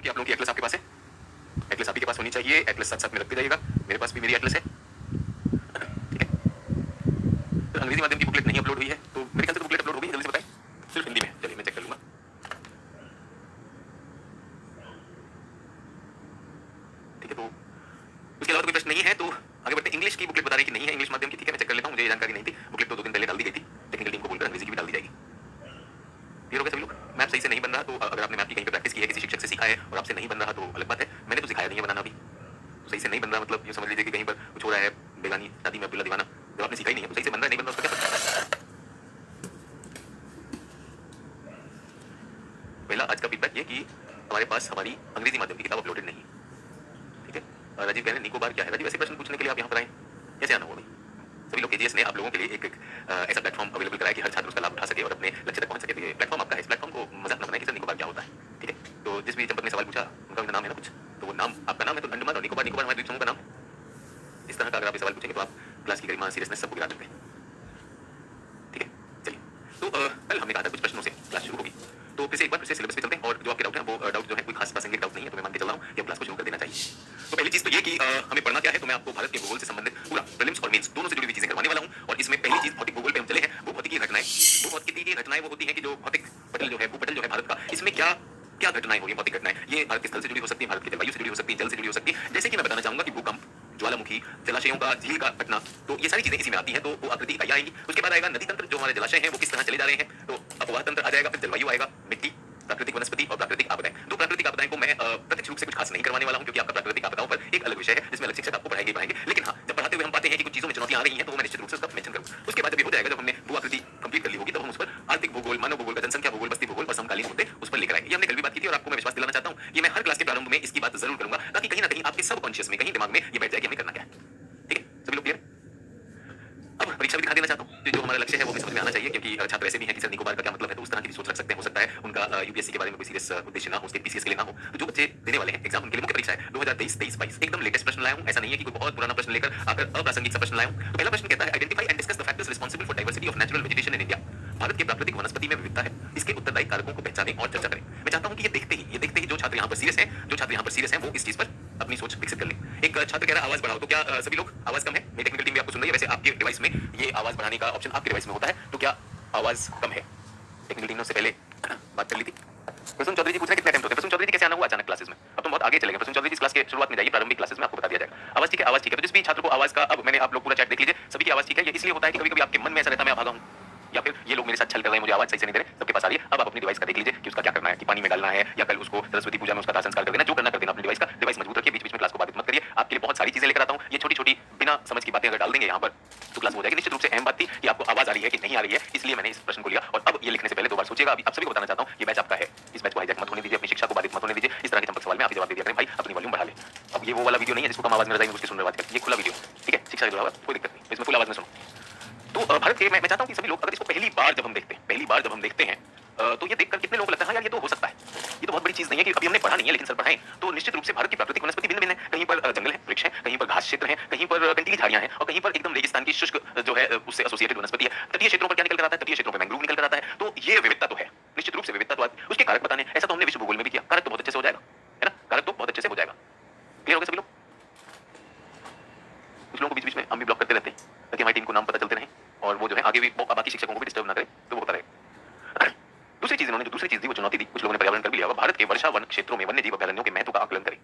कि आप लोगों की एटलस आपके पास है, एटलस आप ही के पास होनी चाहिए, एटलस साथ साथ में रखते जाइएगा। मेरे पास भी मेरी एटलस है, ठीक है। तो अंग्रेजी माध्यम की बुकलेट नहीं अपलोड हुई है, तो मेरे ख्याल से तो बुकलेट अपलोड हो गई है, जल्दी से बताएं। सिर्फ हिंदी में, चलिए मैं चेक कर लूंगा। ठीक है, तो उसके अलावा तो कोई प्रश्न नहीं है, तो आगे बढ़ते। इंग्लिश की बुकलेट बता रही कि नहीं है, इंग्लिश माध्यम की, ठीक है मैं चेक कर लेता हूँ, मुझे ये जानकारी नहीं थी। बुकलेट तो 2 दिन पहले डाल दी गई थी, टेक्निकल टीम को बोलकर अंग्रेजी की भी डाल दी जाएगी। क्लियर हो गया सभी लोग? मैप सही से नहीं बन रहा, तो अगर आपने मैप की कहीं पे प्रैक्टिस की है, किसी शिक्षक से सीखा है और आपसे नहीं बन रहा तो अलग बात है। मैंने तो सिखाया नहीं है बनाना अभी, तो सही से नहीं बन रहा मतलब ये समझ लीजिए कि कहीं पर कुछ हो रहा है, बेगानी शादी में अब्दुल्ला दीवाना। जब आपने सीखा ही नहीं है तो सही से बन रहा है नहीं बन रहा उसका क्या पता। पहला आज का फीडबैक ये कि हमारे पास हमारी अंग्रेजी माध्यम की किताब अपलोडेड नहीं है, ठीक है। राजीव कह रहे हैं निकोबार क्या है? राजीव ऐसे प्रश्न पूछने के लिए आप यहाँ पर आए, कैसे आना होगा भाई? सभी लोग केजीएस ने आप लोगों के लिए एक ऐसा प्लेटफॉर्म अवेलेबल कराया कि हर छात्र उसका लाभ उठा सके और अपने लक्ष्य तक पहुंच सके। तो ये प्लेटफॉर्म आपका है, इस प्लेटफॉर्म को मजाक न बनाए कि सर निकोबार क्या होता है, ठीक है। तो जिस भी चंपक ने सवाल पूछा उनका भी नाम है ना कुछ, तो वो नाम आपका नाम है, तो अंडमान और निकोबार, निकोबार हमारे द्वीप समूह का नाम है। इस तरह का अगर आप सवाल पूछेंगे तो आप क्लास की गरिमा सीरियसनेस सबको गिरा देते हैं, ठीक है। चलिए, तो कल हमने कहा था कुछ प्रश्नों से क्लास शुरू होगी, तो फिर से एक बार फिर से सिलेबस पे चलते हैं और जो आपके डाउट है वो डाउट जो है कोई खास प्रासंगिक डाउट नहीं है, तो मैं मान के चल रहा हूँ कि अब क्लास को शुरू कर देना चाहिए। तो पहली चीज तो ये कि हमें पढ़ना क्या है, तो मैं आपको भारत के भूगोल से संबंधित पूरा प्रीलिम्स और मेंस दोनों से जुड़ी हुई चीजें करवाने वाला हूँ। और इसमें पहली चीज भौतिक भूगोल पे हम चले हैं, वो भौतिकी घटनाएं। वो भौतिकी की घटनाएं वो होती है कि जो भौतिक पटल जो है, भूपटल जो है भारत का, इसमें क्या क्या घटनाएं हो रही है, भौतिक घटनाएं। ये भारत के स्थल से जुड़ी हो सकती है, भारत की जलवायु से जुड़ी हो सकती है, जल से जुड़ी हो सकती है। जैसे कि मैं बताना चाहूंगा कि भूकंप, ज्वालामुखी, जलाशयों का, झील का घटना, तो ये सारी चीजें इसी में आती हैं। तो वो आकृति इकाइयां आएंगी, उसके बाद आएगा नदी तंत्र, जो हमारे जलाशय हैं वो किस तरह चले जा रहे हैं, तो अपवाह तंत्र आ जाएगा, फिर जलवायु आएगा, मिट्टी, प्राकृतिक वनस्पति और प्राकृतिक आपदाएं। दो प्राकृतिक आपदाएं को मैं प्रत्यक्ष रूप से कुछ खास नहीं करवाने वाला हूं, क्योंकि आपका प्राकृतिक आपदाओं पर एक अलग विषय है जिसमें अलग शिक्षक आपको पढ़ाएंगे। लेकिन हाँ, जब पढ़ाते हुए हम पाते हैं कि कुछ चीजों में चुनौतियां आ रही हैं, तो वो मैं निश्चित रूप से उसका मेंशन करूंगा। उसके बाद जब ये हो जाएगा, जब हमने भू आकृति कंप्लीट कर ली होगी, तब हम उस पर आर्थिक भूगोल, मानव भूगोल, जनसंख्या भूगोल, बस्ती भूगोल और समकालीन मुद्दे उस पर लेकर आएंगे। ये हमने कल भी बात की थी और आपको मैं विश्वास दिलाना चाहता हूं, ये मैं हर क्लास के प्रारंभ में इसकी बात जरूर करूंगा, ताकि कहीं ना कहीं आपके सबकॉन्शियस में, कहीं दिमाग में ये बैठ जाए कि हमें करना क्या है, ठीक है। सभी लोग क्लियर? अब परीक्षा भी दिखा देना चाहता हूँ, जो हमारा लक्ष्य है वो हमें समझ में आना चाहिए, क्योंकि छात्र ऐसे भी हैं कि सर निकोबार का क्या मतलब है, तो उस तरह की भी सोच रख सकते हैं। हो सकता है उनका यूपीएससी के बारे में कोई सीरियस उद्देश्य ना हो, स्टेट पीसीएस के लिए ना हो। तो जो बच्चे देने वाले हैं एग्जाम, उनके लिए मुख्य परीक्षा है 2023-23-22, एकदम लेटेस्ट प्रश्न लाया हूं। ऐसा नहीं है कि कोई बहुत पुराना प्रश्न लेकर आकर अप्रासंगिक सा प्रश्न लाया हूं। तो पहला प्रश्न कहता है, identify and discuss the factors responsible for diversity of natural vegetation in India. Bharat के प्राकृतिक वनस्पति में विविधता है, इसके उत्तरदायी कारकों को पहचानें और चर्चा करें। मैं चाहता हूं कि ये देखते ही जो छात्र यहाँ पर सीरियस हैं, वो इस चीज पर अपनी सोच विकसित कर लें। एक छात्र कह रहा है आवाज बढ़ाओ, तो क्या सभी लोग आवाज कम है? मेरी टेक्निकल टीम भी आपको सुन रही है। वैसे आपके डिवाइस में ये आवाज बढ़ाने का ऑप्शन आपके डिवाइस में होता है, तो क्या आवाज कम है? टेक्निकल टीम ने उससे पहले बात कर ली थी। प्रसून चौधरी जी पूछ रहे कितने टाइम होते हैं? प्रसून चौधरी जी कैसे आना हुआ अचानक क्लासेस में? अब तुम बहुत आगे चले गए। प्रसून चौधरी जी क्लास के शुरुआत में जाइए, प्रारंभिक क्लासेस में आपको बता दिया जाएगा। आवाज ठीक है, आवाज ठीक है। तो जिस भी छात्र को आवाज का, अब मैंने आप लोग पूरा चैट देख लीजिए, सभी की आवाज ठीक है। ये इसलिए होता है कि कभी कभी आपके मन में ऐसा रहता है मैं भागा हूं, या फिर ये लोग मेरे साथ छल कर रहे हैं, मुझे आवाज सही से नहीं दे रहे। सबके पास आ रही है। अब आप अपनी डिवाइस का देख लीजिए कि उसका क्या करना है, कि पानी में डालना है या कल उसको सरस्वती पूजा में उसका दाह संस्कार कर देना, जो करना कर देना अपनी डिवाइस का। डिवाइस मजबूत रखिए, बीच बीच में क्लास को बाधित मत करिए। आपके लिए बहुत सारी चीजें लेकर आता हूं, ये छोटी छोटी बिना समझ की बातें अगर डाल देंगे यहाँ पर तो क्लास हो जाएगी। निश्चित रूप से अहम बात थी कि आपको आवाज आ रही है कि नहीं आ रही है, इसलिए मैंने इस प्रश्न को लिया। और अब ये लिखने से पहले 2 बार सोचिएगा। अभी आप सभी को बताना चाहता हूं, ये बैच आपका है, इस बैच को हाईजैक मत होने दीजिए, अपनी शिक्षा को बाधित मत होने दीजिए। इस तरह के चंपक सवाल में आप ही जवाब दे दिया करें, भाई अपनी वॉल्यूम बढ़ा ले। अब ये वो वाला वीडियो नहीं है जिसको कम आवाज में रजाई में उसकी सुन रहे बात करते, ये खुला वीडियो, ठीक है, शिक्षा से जुड़ा हुआ, कोई दिक्कत नहीं, इसमें फुल आवाज में सुनो। तो भारत के मैं चाहता हूं कि सभी लोग अगर इसको पहली बार जब हम देखते हैं तो ये देखकर कितने लोगों को लगता है हाँ यार ये तो हो सकता है, ये तो बहुत बड़ी चीज नहीं है कि अभी हमने पढ़ा नहीं है लेकिन सर पढ़ाएं। तो निश्चित रूप से भारत की प्राकृतिक वनस्पति भिन्न भिन्न है। कहीं पर जंगल है, वृक्ष है, कहीं पर घास क्षेत्र है, कहीं पर कंटीली झाड़ियां हैं और कहीं पर एकदम रेगिस्तान की शुष्क जो है उससे एसोसिएटेड वनस्पति है। तटीय क्षेत्रों पर क्या निकल कर आता है? तटीय क्षेत्रों पर मैंग्रोव निकल कर आता है। तो ये विविधता तो है, निश्चित रूप से विविधता तो आती है। उसके कारक बताने, ऐसा तो हमने विश्व भूगोल में भी किया। कारक तो बहुत अच्छे से हो जाएगा, है ना, कारक तो बहुत अच्छे से हो जाएगा। क्लियर हो गया सभी लोग? कुछ लोगों को बीच बीच में हम भी ब्लॉक करते रहते हैं ताकि हमारी टीम को नाम पता चलते रहे और वो जो है आगे भी बाकी शिक्षकों को भी डिस्टर्ब ना करे, तो वो होता रहेगा। दूसरी चीज इन्होंने जो दूसरी चीज दी वो चुनौती दी, कुछ लोगों ने पर्यावरण कर भी लिया होगा। भारत के वर्षा वन क्षेत्रों में वन्य जीव अभयारण्यों के महत्व का आकलन करें।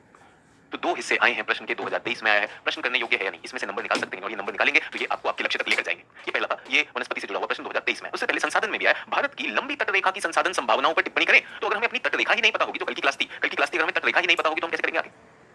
तो 2 हिस्से आए हैं प्रश्न के, 2023 में आया है। प्रश्न करने योग्य है या नहीं, इसमें से नंबर निकाल सकते हैं और ये नंबर निकालेंगे तो ये आपको आपके लक्ष्य तक लेकर जाएंगे। ये पहला था, ये वनस्पति से जुड़ा हुआ प्रश्न 2023 में। उससे पहले संसाधन में भी आया, भारत की लंबी तटरेखा की संसाधन संभावनाओं पर टिप्पणी करें। तो अगर हमें अपनी तटरेखा ही नहीं पता होगी, जो कल की क्लास थी अगर हमें तटरेखा ही नहीं पता होगी तो हम कैसे करेंगे आगे?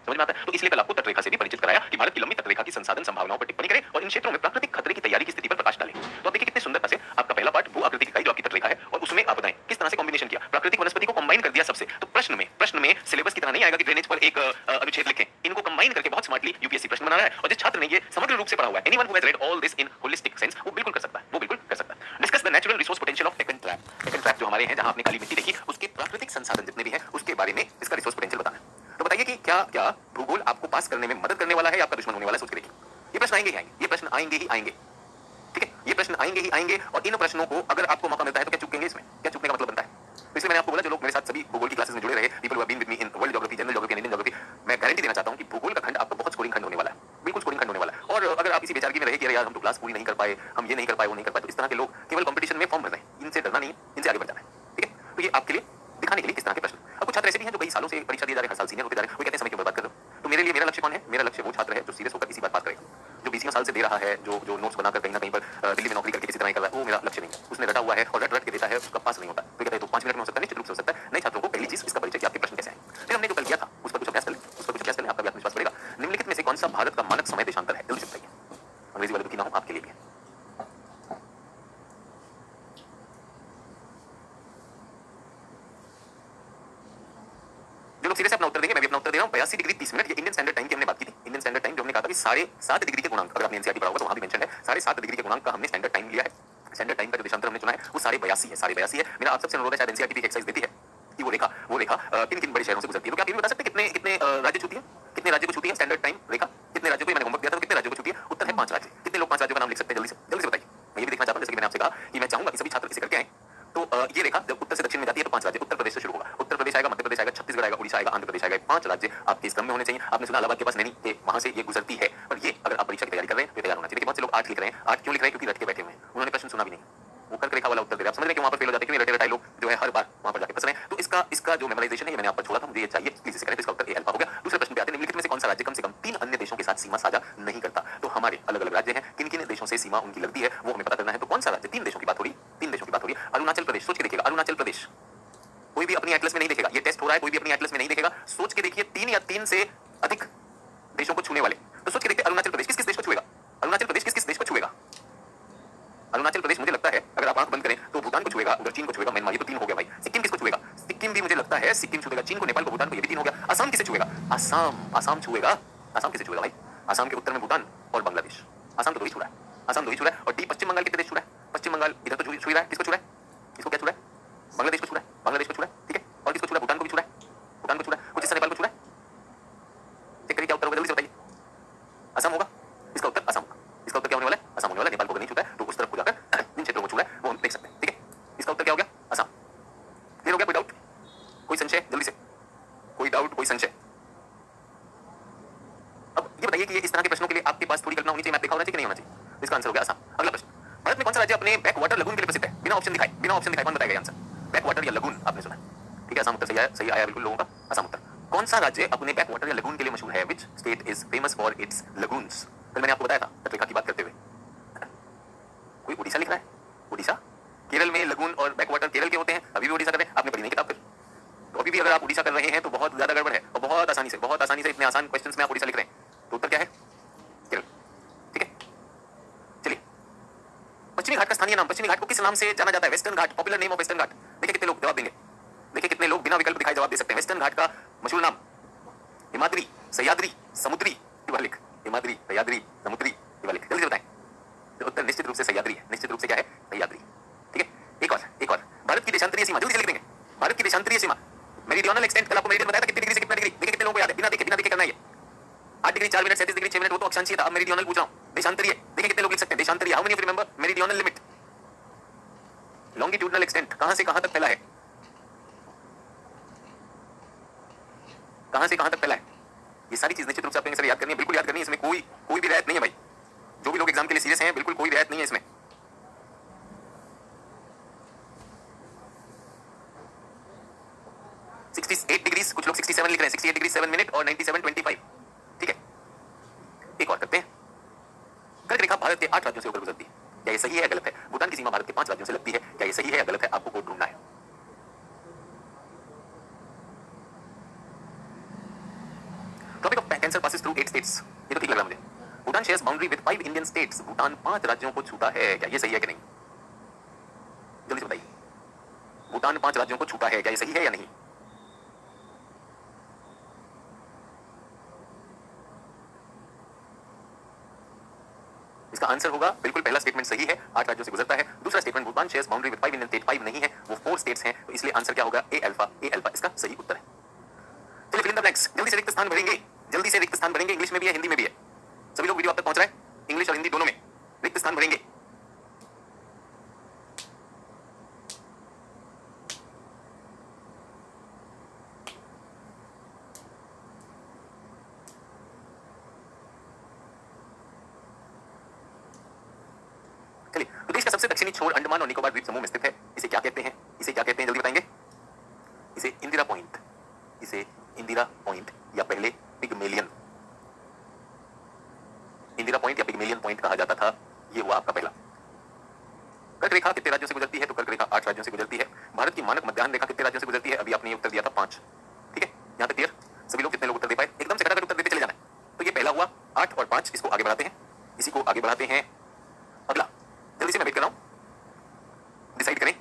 समझ में आता है? तो इसलिए कल आपको तटरेखा से भी परिचित कराया कि भारत की लंबी तटरेखा की संसाधन संभावनाओं पर टिप्पणी करें और इन क्षेत्रों में प्राकृतिक खतरे की तैयारी की स्थिति पर प्रकाश डालें। तो आप देखिए कितने सुंदरता से आपका पहला पार्ट भू आकृति इकाई जो आपकी तटरेखा है और उसमें आपदाएं किस तरह से कॉम्बिनेशन किया, प्राकृतिक वनस्पति को कंबाइन कर दिया सबसे। तो प्रश्न में सिलेबस की तरह नहीं आएगा कि ड्रेनेज पर एक अनुच्छेद लिखें, इनको कंबाइन करके बहुत स्मार्टली यूपीएससी प्रश्न बना रहा है। और जिस छात्र ने ये समग्र रूप से पढ़ा हुआ है, anyone who has read all this in holistic sense, वो बिल्कुल कर सकता है, वो बिल्कुल कर सकता है। Discuss the natural resource potential of taken trap. Taken trap जो हमारे हैं, जहां आपने काली मिट्टी देखी, उसके प्राकृतिक संसाधन जितने भी हैं उसके बारे में इसका रिसोर्स पोटेंशियल बताना है। तो बताइए कि क्या भूगोल आपको पास करने में मदद करने वाला है या आपका दुश्मन होने वाला है? सोच के देखिए। ये प्रश्न आएंगे ही आएंगे, ये प्रश्न आएंगे ही आएंगे, ठीक है, ये प्रश्न आएंगे ही आएंगे। और इन प्रश्नों को अगर आपको मौका मिलता है तो क्या चूकेंगे? इसमें क्या चूकने का मतलब बनता है? तो इसलिए मैंने आपको बोला, जो लोग मेरे साथ सभी भूगोल की क्लासेस में जुड़े रहे, people who have been with me in world geography यार हम तो क्लास पूरी नहीं कर पाए, हम ये नहीं कर पाए, वो नहीं कर पाए। तो इस तरह के लोग केवल कंपटीशन में फॉर्म भर रहे हैं, इनसे डरना नहीं है, इनसे आगे बढ़ जाना है। ठीक है, तो ये आपके लिए दिखाने के लिए किस तरह के प्रश्न। अब कुछ छात्र ऐसे भी हैं जो कई सालों से परीक्षा दिए जा रहे हैं, हर साल सीनियर होते जा रहे हैं, वो कहते हैं समय क्यों बर्बाद कर रहे हो। तो मेरे लिए मेरा लक्ष्य कौन है? मेरा लक्ष्य वो छात्र है जो सीरियस होकर इसी बार पास करेगा, जो 20 साल से दे रहा है, जो नोट्स बनाकर कहीं ना कहीं पर दिल्ली में नौकरी करके किसी तरह कर रहा है, वो मेरा लक्ष्य नहीं है। उसने रटा हुआ है और रट रट के देता है, उसका पास नहीं होता। तो कहते हैं तो 5 मिनट में हो सकता है, निश्चित रूप से हो सकता है। नए छात्रों को पहली चीज इसका परिचय कि आपके प्रश्न कैसे आए। फिर हमने जो कल किया था उस पर कुछ अभ्यास कर लें, उस पर कुछ अभ्यास कर लें, आपका भी आत्मविश्वास बढ़ेगा। निम्नलिखित में से कौन सा भारत का मानक समय देशांतर है? जल्दी से बताइए, अंग्रेजी वाले दुखी ना हो, आपके लिए भी है। जो लोग सीरियस अपना उत्तर देंगे, मैं भी अपना उत्तर दे रहा हूं। 82 डिग्री 30 मिनट, ये इंडियन स्टैंडर्ड टाइम की हमने बात की थी। इंडियन स्टैंडर्ड टाइम जो हमने कहा था कि 7.5 डिग्री के गुणांक, अगर आपने एनसीईआरटी पढ़ा होगा तो वहां भी मेंशन है 7.5 डिग्री के गुणांक का हमने स्टैंडर्ड टाइम लिया है। स्टैंडर्ड टाइम का जो देशांतर हमने चुना है वो 82.5 है, 82.5 है। मेरा आप सबसे अनुरोध है, शायद एनसीईआरटी भी एक्सरसाइज देती है कि वो रेखा किन किन बड़े शहरों से गुजरती है। तो क्या आप ये भी बता सकते हैं कितने कितने राज्य छूती है, कितने राज्य को छूती है स्टैंडर्ड टाइम रेखा? कितने राज्यों को, मैंने होमवर्क दिया था, कितने राज्यों को छूती है? उत्तर है 5 राज्य। कितने लोग 5 राज्यों का नाम लिख सकते हैं? जल्दी से बताइए। मैं ये भी देखना चाहता हूं, जैसे कि मैंने आपसे कहा कि मैं चाहूंगा कि सभी छात्र इसे करके आए। तो ये रेखा जब उत्तर से दक्षिण में जाती है तो 5 राज्य, उत्तर प्रदेश से शुरू होगा, उत्तर प्रदेश आएगा, मध्य प्रदेश आएगा, छत्तीसगढ़ आएगा, उड़ीसा आएगा, आंध्र प्रदेश आएगा। 5 राज्य आपके इस क्रम में होने चाहिए। आपने सुना इलाहाबाद के पास नैनी है, वहां से ये गुजरती है। पर ये अगर आप परीक्षा की तैयारी कर रहे हैं तो तैयार होना चाहिए। देखिए बहुत से लोग 8 लिख रहे हैं, 8 क्यों लिख रहे हैं? क्योंकि रट के बैठे हुए हैं, उन्होंने प्रश्न सुना भी नहीं, वो कर्क रेखा वाला उत्तर दे रहे हैं। आप समझ रहे हैं कि वहां पर फेल हो जाते हैं, क्योंकि रटे रटाई लोग जो है हर बार वहां पर जाके फंस रहे हैं। तो इसका जो मेमोराइजेशन है ये मैंने आप पर छोड़ा था, मुझे ये चाहिए, प्लीज इसे करें। तो इसका उत्तर ए अल्फा हो गया। दूसरे प्रश्न पे आते हैं, निम्नलिखित में से कौन सा राज्य कम से कम 3 अन्य देशों के साथ सीमा साझा नहीं करता? तो हमारे अलग अलग राज्य हैं, किन किन देशों से सीमा उनकी लगती है वो हमें पता करना है। तो कौन सा राज्य? 3 देशों की बात हो रही, 3 देशों की बात हो रही है। अरुणाचल प्रदेश, सोच के देखिएगा, अरुणाचल प्रदेश कोई भी अपनी एटलस में नहीं देखेगा, ये टेस्ट हो रहा है, कोई भी अपनी एटलस में नहीं देखेगा। सोच के देखिए 3 या 3 से अधिक देशों को छूने वाले। तो सोच के देखिए अरुणाचल प्रदेश किस किस देश को छुएगा? अरुणाचल प्रदेश किस किस देश को छुएगा? अरुणाचल प्रदेश मुझे लगता है अगर आप आंख बंद करें तो भूटान को छुएगा, उधर चीन को छुएगा, म्यांमार, ये तो 3 हो गया भाई। सिक्किम किसको छुएगा? सिक्किम भी मुझे लगता है सिक्किम छुएगा, चीन को, नेपाल को, भूटान को, ये भी 3 हो गया। असम किसे छुएगा? असम छुएगा। असम किसे छुएगा भाई? असम के उत्तर में भूटान और बांग्लादेश। असम तो 2 ही छू रहा है, असम 2 ही छू रहा है। और डी पश्चिम बंगाल कितने देश छू रहा है? पश्चिम बंगाल इधर तो छू रहा है, किसको छू रहा है? इसको क्या छू रहा है? बांग्लादेश को छू रहा है, बांग्लादेश को छू रहा है, ठीक है। और किसको छू रहा है? भूटान को भी छू रहा है, भूटान को छू रहा है, कुछ हिस्सा नेपाल को छू रहा है। चेक करिए क्या उत्तर होगा, जल्दी से बताइए। असम होगा, इसका उत्तर असम होगा। इसका उत्तर क्या होने वाला है? असम होने वाला है। नेपाल को नहीं छूता है तो उस तरफ को जाकर जिन क्षेत्रों को छू रहा है वो हम देख सकते हैं, ठीक है। इसका उत्तर क्या हो गया? असम। क्लियर हो गया? कोई डाउट, कोई संशय? जल्दी से, कोई डाउट, कोई संशय? अब ये बताइए कि ये इस तरह के प्रश्नों के लिए आपके पास थोड़ी कल्पना होनी चाहिए, मैप देखा होना चाहिए कि नहीं होना चाहिए? इसका आंसर हो गया असम। अगला प्रश्न, भारत में कौन सा राज्य अपने बैक वाटर लगून के लिए प्रसिद्ध है? बिना ऑप्शन दिखाए, बिना ऑप्शन दिखाए कौन बताएगा आंसर? बैक वाटर या लगून आपने सुना, ठीक है। असम उत्तर सही आया बिल्कुल लोगों का, असम उत्तर। कौन सा राज्य अपने बैक वाटर या लगून के लिए मशहूर है? Which state is famous for its lagoons? कल मैंने आपको बताया था तटरेखा की बात करते हुए। कोई उड़ीसा लिख रहा है, उड़ीसा। केरल में लगून और बैक वाटर केरल के होते हैं, अभी भी उड़ीसा कर रहे हैं, आपने पढ़ी नहीं किताब फिर? तो अभी भी अगर आप उड़ीसा कर रहे हैं तो बहुत ज्यादा गड़बड़ है, और बहुत आसानी से इतने आसान क्वेश्चंस में आप उड़ीसा लिख रहे हैं। तो उत्तर क्या है? केरल, ठीक है। चलिए, पश्चिमी घाट का स्थानीय नाम, पश्चिमी घाट को किस नाम से जाना जाता है? Western Ghat, popular name of western Ghat. देखिए कितने लोग जवाब देंगे, देखिए कितने लोग बिना विकल्प दिखाए जवाब दे सकते हैं। वेस्टर्न घाट का मशहूर नाम हिमाद्री, सह्याद्री, समुद्री, शिवालिक। हिमाद्री, सह्याद्री, समुद्री, शिवालिक। जल्दी से बताएं। तो उत्तर निश्चित रूप से सह्याद्री है, निश्चित रूप से क्या है? सह्याद्री, ठीक है। एक और, भारत की देशांतरीय सीमा, जल्दी से लिख देंगे। भारत की देशांतरीय सीमा, मेरिडियनल एक्सटेंट, कल आपको मेरिडियन बताया था कितनी डिग्री से कितना डिग्री। देखिए कितने लोगों को याद है, बिना देखे करना है ये। 8 डिग्री 4 मिनट, 37 डिग्री 6 मिनट, वो तो अक्षांशीय था। अब मेरिडियनल पूछ रहा हूं, देशांतरीय। देखिए कितने लोग लिख सकते हैं देशांतरीय। How many of you remember meridional limit? Longitudinal extent, कहां से कहां तक फैला है? कहां से कहां तक फैला है? ये सारी चीज निश्चित रूप से आपको याद करनी है, बिल्कुल याद करनी है। इसमें कोई भी रियायत नहीं है भाई। जो भी लोग एग्जाम के लिए सीरियस हैं, बिल्कुल कोई रियायत नहीं है इसमें। डिग्रीज, कुछ लोग 67 लिख रहे हैं, 68 डिग्री 7 मिनट और 97.25, ठीक है। एक और करते हैं। कर्क रेखा भारत के 8 राज्यों से होकर गुजरती है, क्या ये सही है या गलत है? भूटान की सीमा भारत के 5 राज्यों से लगती है, क्या ये सही है या गलत है? आपको कोड ढूंढना है। Topic of cancer passes through 8 states, ये तो ठीक लग रहा मुझे। Bhutan shares boundary with 5 Indian states, Bhutan 5 राज्यों को छूता है, क्या ये सही है कि नहीं? जल्दी से बताइए। भूटान 5 राज्यों को छूता है, क्या ये सही है या नहीं? इसका आंसर होगा बिल्कुल, पहला स्टेटमेंट सही है, 8 राज्यों से गुजरता है। दूसरा statement, Bhutan shares boundary with 5 Indian state, 5 नहीं है, वो 4 स्टेट्स हैं, तो इसलिए आंसर क्या होगा? ए अल्फा, ए अल्फा इसका सही उत्तर है। चलिए फिल इन द ब्लैंक्स, जल्दी से रिक्त स्थान भरेंगे, जल्दी से रिक्त स्थान भरेंगे। इंग्लिश में भी है, हिंदी में भी है, सभी लोग वीडियो आप तक पहुंच रहा है, इंग्लिश और हिंदी दोनों में रिक्त स्थान भरेंगे। सबसे दक्षिणी छोर अंडमान और निकोबार द्वीप समूह में स्थित है। इसे क्या कहते हैं? इसे क्या कहते हैं, जल्दी बताएंगे? इसे इंदिरा पॉइंट, इसे इंदिरा पॉइंट या पहले पिगमेलियन, इंदिरा पॉइंट या पिगमेलियन पॉइंट कहा जाता था। ये हुआ आपका पहला। कर्क रेखा कितने राज्यों से गुजरती है? तो कर्क रेखा 8 राज्यों से गुजरती है। भारत की मानक मध्याह्न रेखा कितने राज्यों से गुजरती है? अभी आपने ये उत्तर दिया था 5। ठीक है, यहाँ तक क्लियर? सभी लोग कितने लोग उत्तर दे पाए? एकदम से खटाखट उत्तर देते चले जाना है। तो ये पहला हुआ, 8 और 5, इसको आगे बढ़ाते हैं, इसी को आगे बढ़ाते हैं। अगला जल्दी से मैं वेट कर रहा हूं, डिसाइड करें।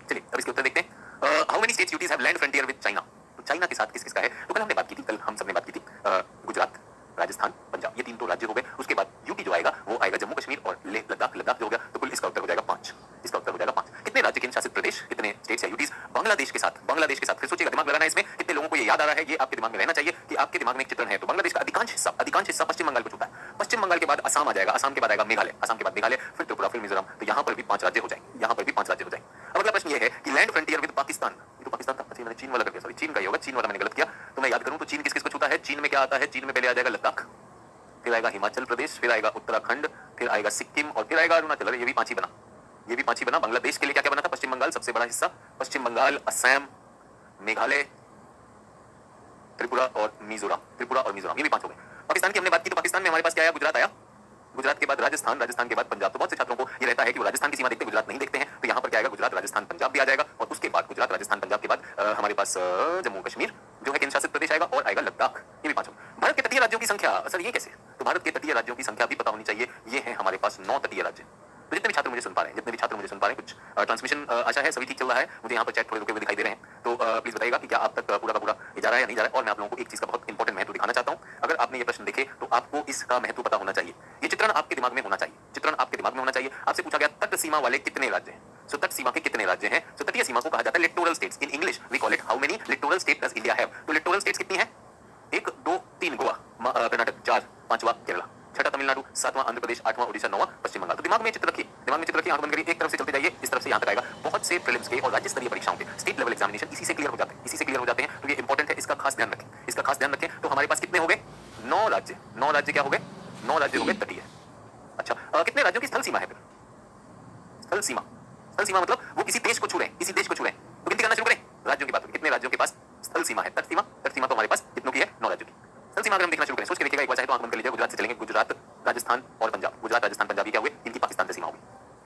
चलिए अब इसके उत्तर देखते हैं। How many states UTs have land frontier with China? तो चाइना के साथ किस किसका है? तो कल हमने बात की थी, कल हम सबने बात की थी गुजरात, राजस्थान, पंजाब, ये 3 तो राज्य हो गए। उसके बाद यूटी जो आएगा वो आएगा जम्मू कश्मीर और लेह लद्दाख, लद्दाख जो हो गया। तो कुल इसका उत्तर हो जाएगा 5, इसका उत्तर हो जाएगा 5। कितने राज्य केंद्र शासित प्रदेश, कितने स्टेट्स या यूटीज बांग्लादेश के साथ, बांग्लादेश के साथ? फिर सोचिएगा, दिमाग लगाना है इसमें। कितने लोगों को ये याद आ रहा है? ये आपके दिमाग में रहना चाहिए कि आपके दिमाग में एक चित्रण है। तो बांग्लादेश का अधिकांश हिस्सा पश्चिम बंगाल को छूता है। पश्चिम बंगाल के बाद असम आ जाएगा, असम के बाद आएगा मेघालय, असम के बाद मेघालय, फिर त्रिपुरा, फिर मिजोरम। तो यहाँ पर भी 5 राज्य हो जाएंगे, यहाँ पर भी 5 राज्य हो जाएंगे। अब अगला प्रश्न ये है कि लैंड फ्रंटियर विद पाकिस्तान, ये तो पाकिस्तान था, अच्छा मैंने चीन वाला कर दिया, सॉरी चीन का ही होगा, चीन वाला मैंने गलत किया। तो मैं याद करूं तो चीन किस किस को छूता है? चीन में क्या आता है? चीन में पहले आ जाएगा लद्दाख, फिर आएगा हिमाचल प्रदेश, फिर आएगा उत्तराखंड, फिर आएगा सिक्किम और फिर आएगा अरुणाचल। ये भी 5 ही बना, ये भी 5 ही बना। बांग्लादेश के लिए क्या क्या बना था? पश्चिम बंगाल सबसे बड़ा हिस्सा, पश्चिम बंगाल, असम, मेघालय, त्रिपुरा और मिजोरम, त्रिपुरा और मिजोरम, ये भी 5 हो गए। पाकिस्तान की हमने बात की तो पाकिस्तान में हमारे पास क्या आया? गुजरात आया, गुजरात के बाद राजस्थान, राजस्थान के बाद पंजाब। तो बहुत से छात्रों को ये रहता है कि वो राजस्थान की सीमा देखते हैं, गुजरात नहीं देखते हैं। तो यहाँ पर क्या आएगा? गुजरात, राजस्थान, पंजाब भी आ जाएगा। और उसके बाद गुजरात, राजस्थान, पंजाब के बाद हमारे पास जम्मू कश्मीर जो है केंद्र शासित प्रदेश आएगा और आएगा लद्दाख, ये भी 5 हो। भारत के तटीय राज्यों की संख्या, सर ये कैसे? तो भारत के तटीय राज्यों की संख्या भी पता होनी चाहिए। ये है हमारे पास 9 तटीय राज्य। तो जितने भी छात्र मुझे सुन पा रहे हैं, जितने भी छात्र मुझे सुन पा रहे हैं, कुछ ट्रांसमिशन आशा है सभी ठीक चल रहा है। मुझे यहाँ पर चैट थोड़े रुके हुए दिखाई दे रहे हैं, तो प्लीज बताइएगा कि क्या आप तक पूरा का पूरा जा रहा है या नहीं जा रहा है। और मैं आप लोगों को एक चीज का बहुत इंपॉर्टेंट महत्व दिखाना चाहता हूँ। अगर आपने ये प्रश्न देखे तो आपको इसका महत्व पता होना चाहिए। ये चित्रण आपके दिमाग में होना चाहिए, चित्रण आपके दिमाग में होना चाहिए। आपसे पूछा गया तट सीमा वाले कितने राज्य हैं? सो तट सीमा के कितने राज्य हैं? सो तटीय सीमा को कहा जाता है littoral states. In English we call it how many littoral state does India have? तो लिटोरल स्टेट्स कितनी है? 1 2 3 गोवा, कर्नाटक, 4 5वां केरला, 6वां तमिलनाडु, 7वां आंध्र प्रदेश, 8वां ओडिशा, 9वां पश्चिम बंगाल। तो दिमाग में चित्र रखिए, दिमाग में चित्र रखिए, आंख बंद करिए, एक तरफ से चलते जाइए, इस तरफ से यहाँ तक आएगा। बहुत से प्रीलिम्स के और राज्य स्तरीय परीक्षाओं के स्टेट लेवल एग्जामिनेशन इसी से क्लियर हो जाते हैं, इसी से क्लियर हो जाते हैं। तो ये इंपॉर्टेंट है, इसका खास ध्यान रखें, इसका खास ध्यान रखें। तो हमारे पास कितने हो गए? 9 राज्य, 9 राज्य क्या हो गए? 9 राज्य हो गए तटीय। अच्छा कितने राज्यों की स्थल सीमा है फिर? स्थल सीमा, स्थल सीमा मतलब वो किसी देश को छू रहे हैं, किसी देश को छू रहे हैं। तो गिनती करना शुरू करें राज्यों की बात। कितने राज्यों के पास स्थल सीमा है? तट सीमा, तट सीमा तो हमारे पास कितनों की है? 9 राज्यों की। स्थल सीमा अगर हम देखना शुरू करें, सोच के देखिएगा एक बार, चाहे तो आंख बंद कर लीजिए। गुजरात से चलेंगे, गुजरात, राजस्थान और पंजाब। गुजरात, राजस्थान, पंजाब क्या हुए? इनकी पाकिस्तान से सीमा होगी,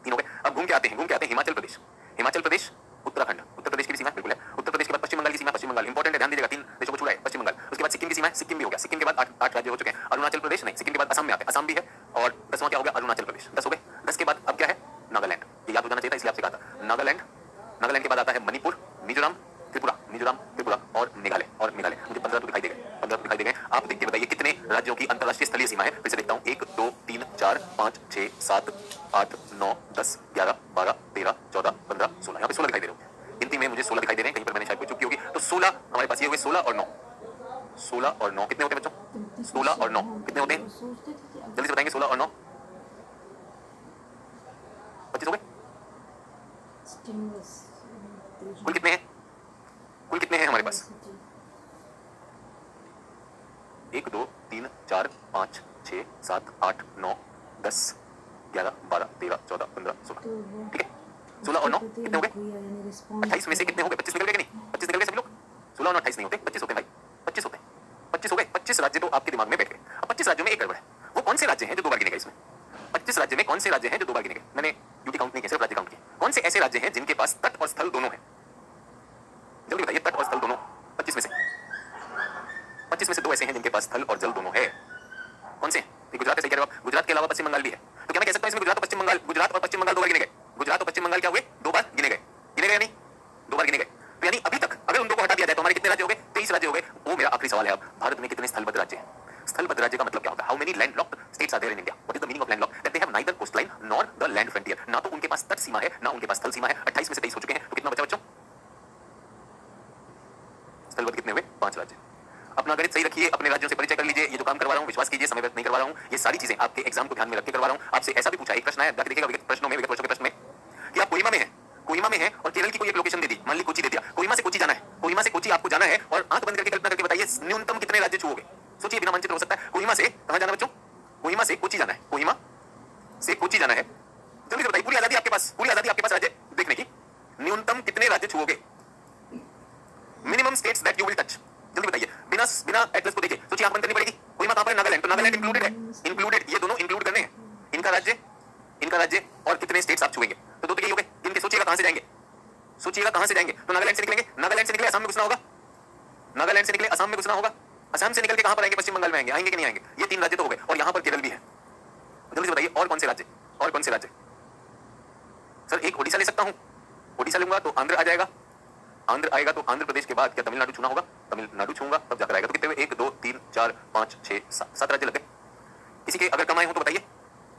3 हो गए। अब घूम के आते हैं, घूम के आते हैं हिमाचल प्रदेश, हिमाचल प्रदेश, उत्तराखंड, उत्तर प्रदेश की भी सीमा बिल्कुल है। उत्तर प्रदेश के बाद पश्चिम बंगाल की सीमा, पश्चिम बंगाल इंपॉर्टेंट है, ध्यान दीजिएगा, 3 देशों को छू रहा है पश्चिम बंगाल। उसके बाद सिक्किम की सीमा है, सिक्किम भी हो गया। सिक्किम के बाद 8 राज्य हो चुके हैं। अरुणाचल प्रदेश नहीं, सिक्किम के बाद असम में आते हैं, असम भी है। और 10वां क्या हो गया? अरुणाचल प्रदेश, 10 हो गए। 10 के बाद अब क्या है? नागालैंड। ये याद हो जाना चाहिए था, इसलिए आपसे कहा था नागालैंड। नागालैंड के बाद आता है मणिपुर, मिजोरम, त्रिपुरा, मिजोरम, त्रिपुरा और मेघालय, और मेघालय। मुझे 15 तो दिखाई दे गए, 15 तो दिखाई दे गए। आप देख के बताइए कितने राज्यों की अंतर्राष्ट्रीय स्थलीय सीमा है? फिर से देखता हूँ, 1 2 3 4 5 6 7 8 9 10 11 12 13 14 15 16, यहाँ पे 16 दिखाई दे रहे हो। गिनती में मुझे 16 दिखाई दे रहे हैं, कहीं पर मैंने शायद कोई चूक की होगी। तो 16 हमारे पास ये हुए, 16 और 9, 16 और 9 कितने होते हैं बच्चों? 16 और 9 कितने होते हैं? जल्दी से बताएंगे, 16 और 9 25 हो गए। कुल कितने हैं? कुल कितने हैं हमारे पास? 1 2 3 4 5 6 7 8 9 10 11 12 13 14 15 16, ठीक है। 16 और 9 कितने हो गए? 28 में से कितने हो गए? 25 निकल गए कि नहीं? 25 निकल गए सभी लोग? 16 और 28 नहीं होते, 25 होते हैं भाई, 25 होते हैं, 25 हो गए। 25 राज्य तो आपके दिमाग में बैठ गए। अब 25 राज्यों में एक गड़बड़ है। वो कौन से राज्य हैं जो 2 बार गिने गए इसमें? 25 राज्य में कौन से राज्य हैं जो 2 बार गिने गए? मैंने यूटी काउंट नहीं किया, सिर्फ राज्य काउंट किया। कौन से ऐसे राज्य हैं जिनके पास तट और स्थल दोनों हैं? जल्दी बताइए, तट और स्थल दोनों 25 में से, 25 में से 2 ऐसे हैं जिनके पास स्थल और जल दोनों है। कौन से? गुजरात है, सही कह रहे हो आप। गुजरात के अलावा पश्चिम बंगाल भी है। तो क्या मैं कह सकता हूं इसमें गुजरात और पश्चिम बंगाल, गुजरात और पश्चिम बंगाल 2 बार गिने गए? गुजरात और पश्चिम बंगाल क्या हुए? 2 बार गिने गए, गिने गए या नहीं? 2 बार गिने गए। तो यानी अभी तक अगर उन 2 को हटा दिया जाए तो हमारे कितने राज्य हो गए? 23 राज्य हो गए। वो मेरा आखिरी सवाल है अब, भारत में कितने स्थलबद्ध राज्य हैं? स्थलबद्ध राज्य का मतलब क्या होता है? How many landlocked states are there in India? What is the meaning of landlocked? That they have neither coastline nor the land frontier. ना तो उनके पास तट सीमा है, ना उनके पास स्थल सीमा है। 28 में से 23 हो चुके हैं, तो कितना बचा बच्चों? स्थलबद्ध कितने हुए? 5 राज्य। अपना गणित सही रखिए, अपने राज्यों से परिचय कर लीजिए। ये जो काम करवा विश्वास कीजिए, समय व्यर्थ नहीं करवा रहा हूँ, ये सारी चीजें आपके एग्जाम को ध्यान में रख के करवा रहा हूँ। आपसे ऐसा भी पूछा, एक प्रश्न है, जाके देखिएगा विगत प्रश्नों में, विगत वर्षों के प्रश्न में, कि आप कोहिमा में हैं, कोहिमा में है और केरल की कोई एक लोकेशन दे दी, मान ली कोची दे दिया, कोहिमा से कोची जाना है, कोहिमा से कोची आपको जाना है और आंख बंद करके कल्पना करके बताइए न्यूनतम कितने राज्य छुओगे? सोचिए, बिना मानचित्र हो सकता है। कोहिमा से कहां जाना बच्चों? कोहिमा से कोची जाना है, कोहिमा से कोची जाना है, जल्दी से बताइए, पूरी आजादी आपके पास, पूरी आजादी आपके पास राज्य देखने की, न्यूनतम कितने राज्य छुओगे? Minimum states that you will touch, जल्दी बताइए, बिना बिना एटलस को देखिए, सोचिए, आंख बंद करनी पड़ेगी। कोहिमा कहां पर है? नागालैंड, तो नागालैंड इंक्लूडेड है, इंक्लूडेड, ये दोनों इंक्लूड करने हैं, इनका राज्य और कितने स्टेट्स आप छुएंगे, तो दो तो यही हो गए, इनके सोचिएगा कहां से जाएंगे, सोचिएगा कहां से जाएंगे, तो नागालैंड से निकलेंगे, नागालैंड से निकले असम में घुसना होगा, नागालैंड से निकले असम में घुसना होगा, असम से निकल के कहां पर आएंगे? पश्चिम बंगाल में आएंगे, आएंगे कि नहीं आएंगे? ये 3 राज्य तो हो गए और यहां पर केरल भी है। जल्दी से बताइए और कौन से राज्य, और कौन से राज्य? सर एक ओडिशा ले सकता हूं, ओडिशा लूंगा तो आंध्र आ जाएगा, आंध्र आएगा तो आंध्र प्रदेश के बाद क्या तमिलनाडु छूना होगा? तमिलनाडु छूंगा तब जाकर आएगा, तो कितने हुए? 1 2 3 4 5 6 7 राज्य लग गए। किसी के अगर कम आए हो तो बताइए,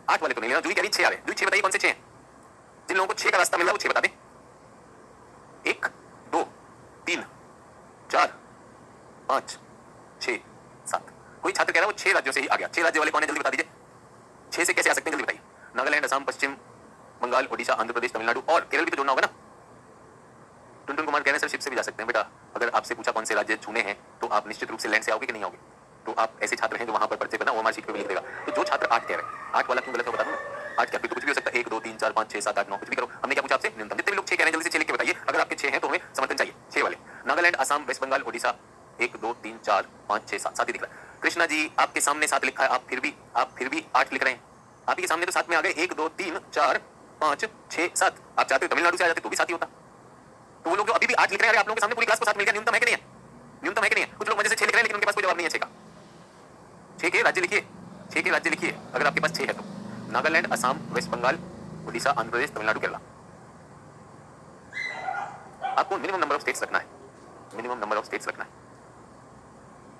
8 वाले तो नहीं लेना, जूही कह रही 6 आ रहे, जूही 6 बताइए कौन से 6 हैं? जिन लोगों को 6 का रास्ता मिल रहा है वो 6 बता दें। 1 2 3 4 5 6 7, कोई छात्र कह रहा है वो 6 राज्यों से ही आ गया। 6 राज्य वाले कौन है जल्दी बता दीजिए, 6 से कैसे आ सकते हैं जल्दी बताइए? नागालैंड, असम, पश्चिम बंगाल, ओडिशा, आंध्र प्रदेश, तमिलनाडु और केरल भी तो जोड़ना होगा ना। टुनटुन कुमार कह रहे हैं सर शिप से भी जा सकते हैं। बेटा अगर आपसे पूछा कौन से राज्य छूने हैं तो आप निश्चित रूप से लैंड से आओगे कि नहीं आओगे? तो आप ऐसे छात्र हैं जो वहां पर पर्चे पर ना ओएमआर शीट पे भी लिख देगा। तो जो छात्र 8 कह रहे हैं, 8 वाला क्यों गलत है बता दूं? 8 क्या, फिर तो कुछ भी हो सकता है, 1 2 3 4 5 6 7 8 9 कुछ भी करो। हमने क्या पूछा आपसे? न्यूनतम। जितने भी लोग 6 कह रहे हैं जल्दी से 6 लिख के बताइए। अगर आपके 6 हैं तो हमें समर्थन चाहिए, 6 वाले। नागालैंड, असम, वेस्ट बंगाल, ओडिशा, 1 2 3 4 5 6 7, 7 ही दिख रहा है। कृष्णा जी आपके सामने 7 लिखा है, आप फिर भी 8 लिख रहे हैं। आप ही के सामने तो 7 में आ गए, 1 2 3 4 5 6 7। आप चाहते हो तमिलनाडु से आ जाते तो भी 7 ही होता। तो वो लोग जो अभी भी 8 लिख रहे हैं, आप लोगों के सामने पूरी क्लास को 7 मिल गया, न्यूनतम है कि नहीं है? न्यूनतम है कि नहीं है? कुछ लोग मजे से 6 लिख रहे हैं लेकिन उनके पास कोई जवाब नहीं है 6 का। 6 के राज्य लिखिए, 6 के राज्य लिखिए अगर आपके पास 6 है तो। नागालैंड, असम, वेस्ट बंगाल, ओडिशा, आंध्र प्रदेश, तमिलनाडु, केरला। आपको मिनिमम नंबर ऑफ स्टेट्स रखना है, मिनिमम नंबर ऑफ स्टेट्स रखना है।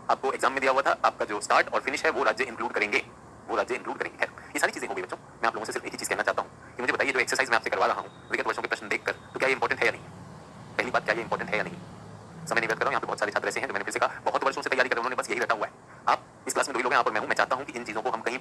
आपको एग्जाम में दिया हुआ था आपका जो स्टार्ट और फिनिश है वो राज्य इंक्लूड करेंगे, वो राज्य इंक्लूड करेंगे। खैर ये सारी चीजें हो गई बच्चों। मैं आप लोगों से सिर्फ एक ही चीज कहना चाहता हूं कि मुझे बताइए जो एक्सरसाइज मैं आपसे करवा रहा हूं विगत वर्षों के प्रश्न देखकर, तो क्या ये इंपॉर्टेंट है या नहीं? पहली बात, क्या ये इंपॉर्टेंट है या नहीं? समय नहीं व्यर्थ कर रहा हूं, यहाँ पे बहुत सारे छात्र ऐसे हैं जो मैंने फिर से कहा बहुत वर्षों से तैयारी कर रहे हैं, उन्होंने बस यही रटा हुआ है। आप इस क्लास में 2 ही लोग हैं, आप और मैं हूं। मैं चाहता हूं कि इन चीजों को हम कहीं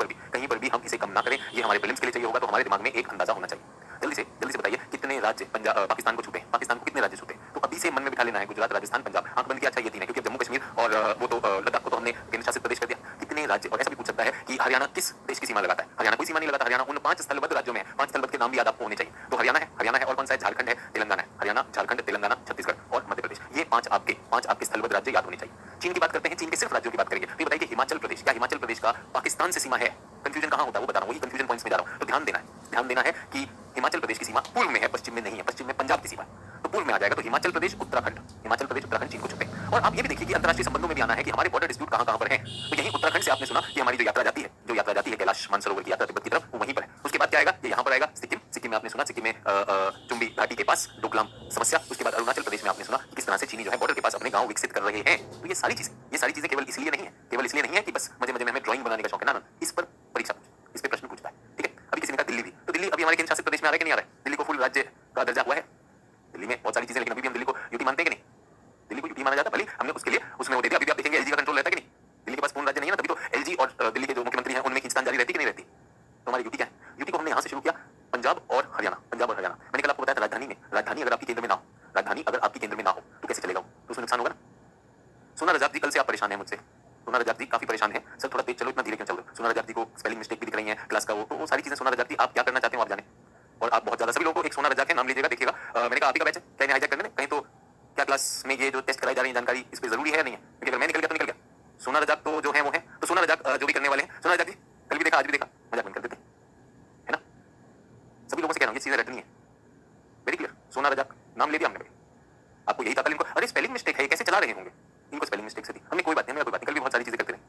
पर भी हम इसे कम ना करें। ये हमारे प्रीलिम्स के लिए चाहिए होगा, तो हमारे दिमाग में एक अंदाजा होना चाहिए। जल्दी से बताइए कितने राज्य पाकिस्तान को छूते हैं? पाकिस्तान को कितने राज्य छूते हैं? तो अभी से मन में बिठा लेना है, गुजरात, राजस्थान, पंजाब। आंख बंद किया, अच्छा ये 3 है क्योंकि जम्मू कश्मीर और वो तो लद्दाख को तो हमने केंद्र शासित प्रदेश कर दिया। कितने राज्य? और ऐसा भी पूछ सकता है कि हरियाणा किस देश की सीमा लगाता है? हरियाणा कोई सीमा नहीं लगाता, हरियाणा उन 5 स्थलबद्ध राज्यों में है। 5 स्थलबद्ध के नाम भी याद आपको होने चाहिए। तो हरियाणा है और कौन सा है? झारखंड है, तेलंगाना है। हरियाणा, झारखंड, तेलंगाना, छत्तीसगढ़ और मध्य प्रदेश, ये 5 आपके स्थलबद्ध राज्य याद होने चाहिए। चीन की बात करते हैं, चीन के सिर्फ राज्यों की बात करेंगे। तो बताइए हिमाचल प्रदेश, क्या हिमाचल प्रदेश का पाकिस्तान से सीमा है? कंफ्यूजन कहां होता है वो बता रहा हूं, वही कंफ्यूजन पॉइंट्स में जा रहा हूं। तो ध्यान देना है कि हिमाचल प्रदेश की सीमा पूर्व में है, पश्चिम में नहीं है। पश्चिम में पंजाब की सीमा है, तो पूर्व में आ जाएगा। तो हिमाचल प्रदेश, उत्तराखंड चीन को छूते हैं। और आप ये भी देखिए कि अंतर्राष्ट्रीय संबंधों में भी आना है कि हमारे बॉर्डर डिस्प्यूट कहां पर है। तो यही उत्तराखंड से आपने सुना कि हमारी जो यात्रा जाती है कैलाश मानसरोवर की यात्रा तिब्बत की तरफ, वो वहीं पर है। उसके बाद क्या आएगा? ये यहां पर आएगा, सिक्किम में आपने सुना, सिक्किम में चुम्बी घाटी के पास डोकलाम समस्या। उसके बाद अरुणाचल प्रदेश में आपने सुना किस तरह से चीनी जो है बॉर्डर के पास अपने गांव विकसित कर रहे हैं। तो ये सारी चीजें केवल इसलिए नहीं है कि बस मजे में हमें ड्राइंग बनाने का शौक है ना, इस पर परीक्षा इस पर प्रश्न पूछता है। ठीक है, अभी किसी ने कहा दिल्ली भी, तो दिल्ली अभी हमारे केंद्र शासित प्रदेश में आ रहा है कि नहीं आ रहा है? दिल्ली को फुल राज्य का दर्जा हुआ है? दिल्ली में बहुत सारी चीजें, लेकिन अभी भी हम दिल्ली को यूटी मानते हैं कि नहीं? दिल्ली को यूटी माना जाता है, भले हमने उसके लिए उसमें वो दे दिया। अभी भी आप देखेंगे एलजी का कंट्रोल रहता है कि नहीं? दिल्ली के पास पूर्ण राज्य नहीं है ना, तभी तो एलजी और दिल्ली के जो मुख्यमंत्री हैं उनमें खींचतान जारी रहती कि नहीं रहती? तो हमारी यूटी क्या है? यूटी को हमने यहाँ से शुरू किया, पंजाब और हरियाणा। मैंने कल आपको बताया था राजधानी अगर आपकी केंद्र में ना हो तो कैसे चलेगा? तो उसमें नुकसान होगा ना। सोना रजाक जी कल से आप परेशान है मुझसे, सोना रजाक जी काफी परेशान है। सर थोड़ा तेज चलो, इतना धीरे क्यों चल रहे हो? सोना रजाक जी को स्पेलिंग मिस्टेक भी दिख रही है क्लास का, वो सारी चीजें। सोना रजाक जी आप क्या करना चाहते हो आप जाने, और आप बहुत ज्यादा सभी लोगों को एक सोना रजाक है नाम लीजिएगा, देखिएगा। मैंने कहा आप ही का बैच है, क्या इन्हें हाईजैक करने में? कहीं तो क्या क्लास में ये जो टेस्ट कराई जा रही है जानकारी इस पर जरूरी है या नहीं है? क्योंकि अगर मैं निकल गया तो निकल गया। सोना रजाक तो जो है वो है, तो सोना रजाक जो भी करने वाले हैं, सोना रजाक जी कल भी देखा आज भी देखा, मजाक बंद कर देते है ना। सभी लोगों से कह रहा हूँ ये चीजें रटनी है, वेरी क्लियर। सोना रजाक नाम ले लिया हमने, आपको यही था कल इनको, अरे स्पेलिंग मिस्टेक है, कैसे चला रहे होंगे इनको स्पेलिंग मिस्टेक से थी। हमने कोई बात नहीं, कल भी बहुत सारी चीजें करते रहे।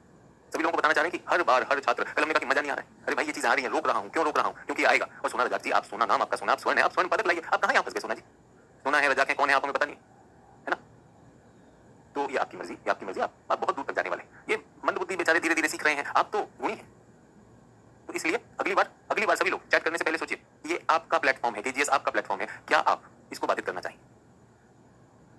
सभी लोगों को बताना चाह रहे हैं कि हर बार हर छात्र, कल हमने कहा कि मजा नहीं आ रहा है, अरे भाई ये चीज आ रही है, रोक रहा हूँ, क्यों रोक रहा हूँ? क्योंकि आएगा। और सोना रजाक जी, आप सोना नाम आपका सोना, आप स्वर्ण है, आप स्वर्ण पदक लाइए। आप कहाँ यहाँ फंस गए सोना जी? सोना है, रजाक है, कौन है आप हमें पता नहीं है ना। तो ये आपकी मर्जी, आप बहुत दूर तक जाने वाले। ये मंदबुद्धि बेचारे धीरे धीरे सीख रहे हैं, आप तो गुणी हैं। तो इसलिए अगली बार सभी लोग चैट करने से पहले सोचिए, ये आपका प्लेटफॉर्म है, केजीएस आपका प्लेटफॉर्म है, क्या आप इसको बाधित करना चाहिए?